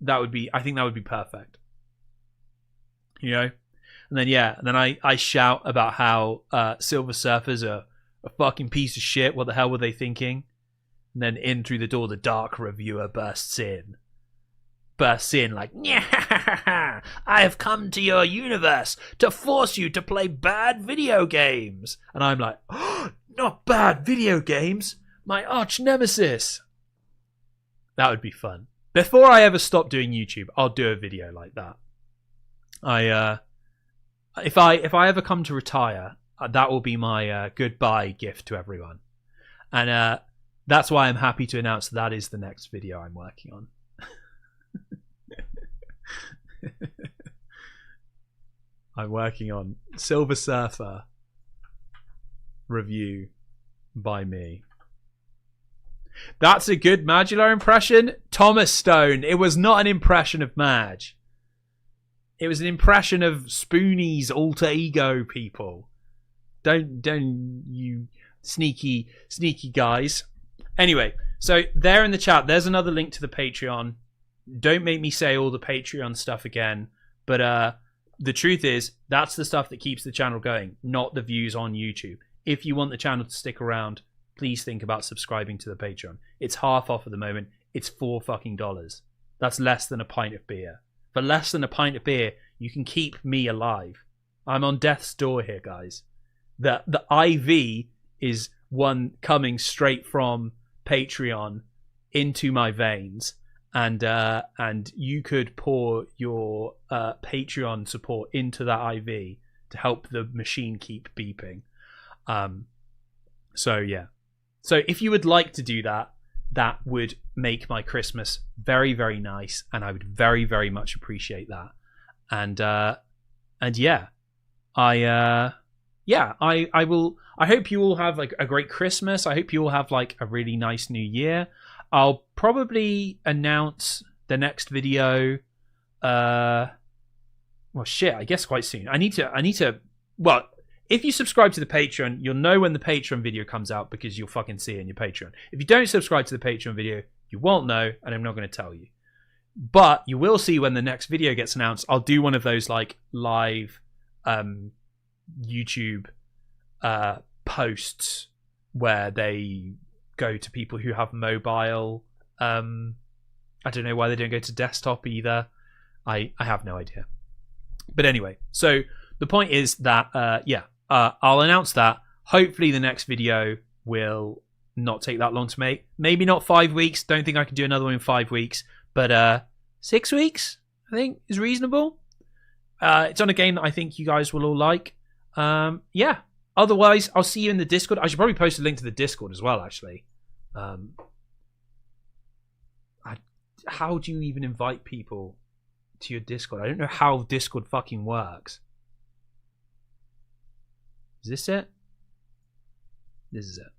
I think that would be perfect. You know? And then I shout about how Silver Surfer's a fucking piece of shit. What the hell were they thinking? And then in through the door, the dark reviewer bursts in like, I have come to your universe to force you to play bad video games. And I'm like, oh, not bad video games, my arch nemesis. That would be fun. Before I ever stop doing YouTube, I'll do a video like that. If I ever come to retire, that will be my goodbye gift to everyone. And that's why I'm happy to announce that is the next video I'm working on. I'm working on Silver Surfer review by me. That's a good Madular impression. Thomas Stone. It was not an impression of Madge. It was an impression of Spoonie's alter ego people. Don't you sneaky guys. Anyway, so there in the chat, there's another link to the Patreon. Don't make me say all the Patreon stuff again, but the truth is that's the stuff that keeps the channel going, not the views on YouTube. If you want the channel to stick around, please think about subscribing to the Patreon. It's half off at the moment. it's $4 fucking. That's less than a pint of beer. For less than a pint of beer, you can keep me alive. I'm on death's door here, guys. The IV is one coming straight from Patreon into my veins, and you could pour your Patreon support into that IV to help the machine keep beeping. So yeah. So if you would like to do that, that would make my Christmas very, very nice, and I would very, very much appreciate that. And yeah, I will. I hope you all have like a great Christmas. I hope you all have like a really nice New Year. I'll probably announce the next video. Well, shit, I guess quite soon. I need to. Well, if you subscribe to the Patreon, you'll know when the Patreon video comes out because you'll fucking see it in your Patreon. If you don't subscribe to the Patreon video, you won't know, and I'm not going to tell you. But you will see when the next video gets announced. I'll do one of those like live YouTube posts where they go to people who have mobile. I don't know why they don't go to desktop either. I have no idea. But anyway, so the point is that I'll announce that. Hopefully the next video will not take that long to make. Maybe not 5 weeks. Don't think I can do another one in 5 weeks. But 6 weeks, I think, is reasonable. It's on a game that I think you guys will all like. Yeah. Otherwise, I'll see you in the Discord. I should probably post a link to the Discord as well, actually. How do you even invite people to your Discord? I don't know how Discord fucking works. Is this it? This is it.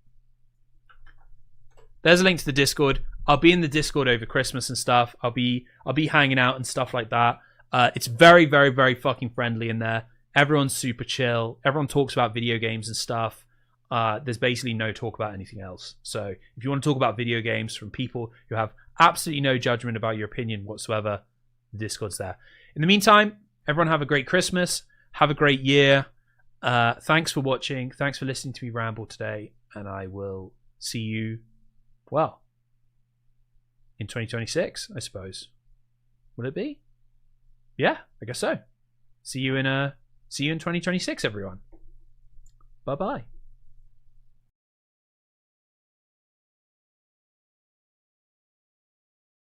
There's a link to the Discord. I'll be in the Discord over Christmas and stuff. I'll be hanging out and stuff like that. It's very, very, very fucking friendly in there. Everyone's super chill. Everyone talks about video games and stuff. There's basically no talk about anything else. So if you want to talk about video games from people who have absolutely no judgment about your opinion whatsoever, the Discord's there. In the meantime, everyone have a great Christmas. Have a great year. Thanks for watching. Thanks for listening to me ramble today. And I will see you, well, in 2026, I suppose. Will it be? Yeah, I guess so. See you in 2026, everyone. Bye-bye.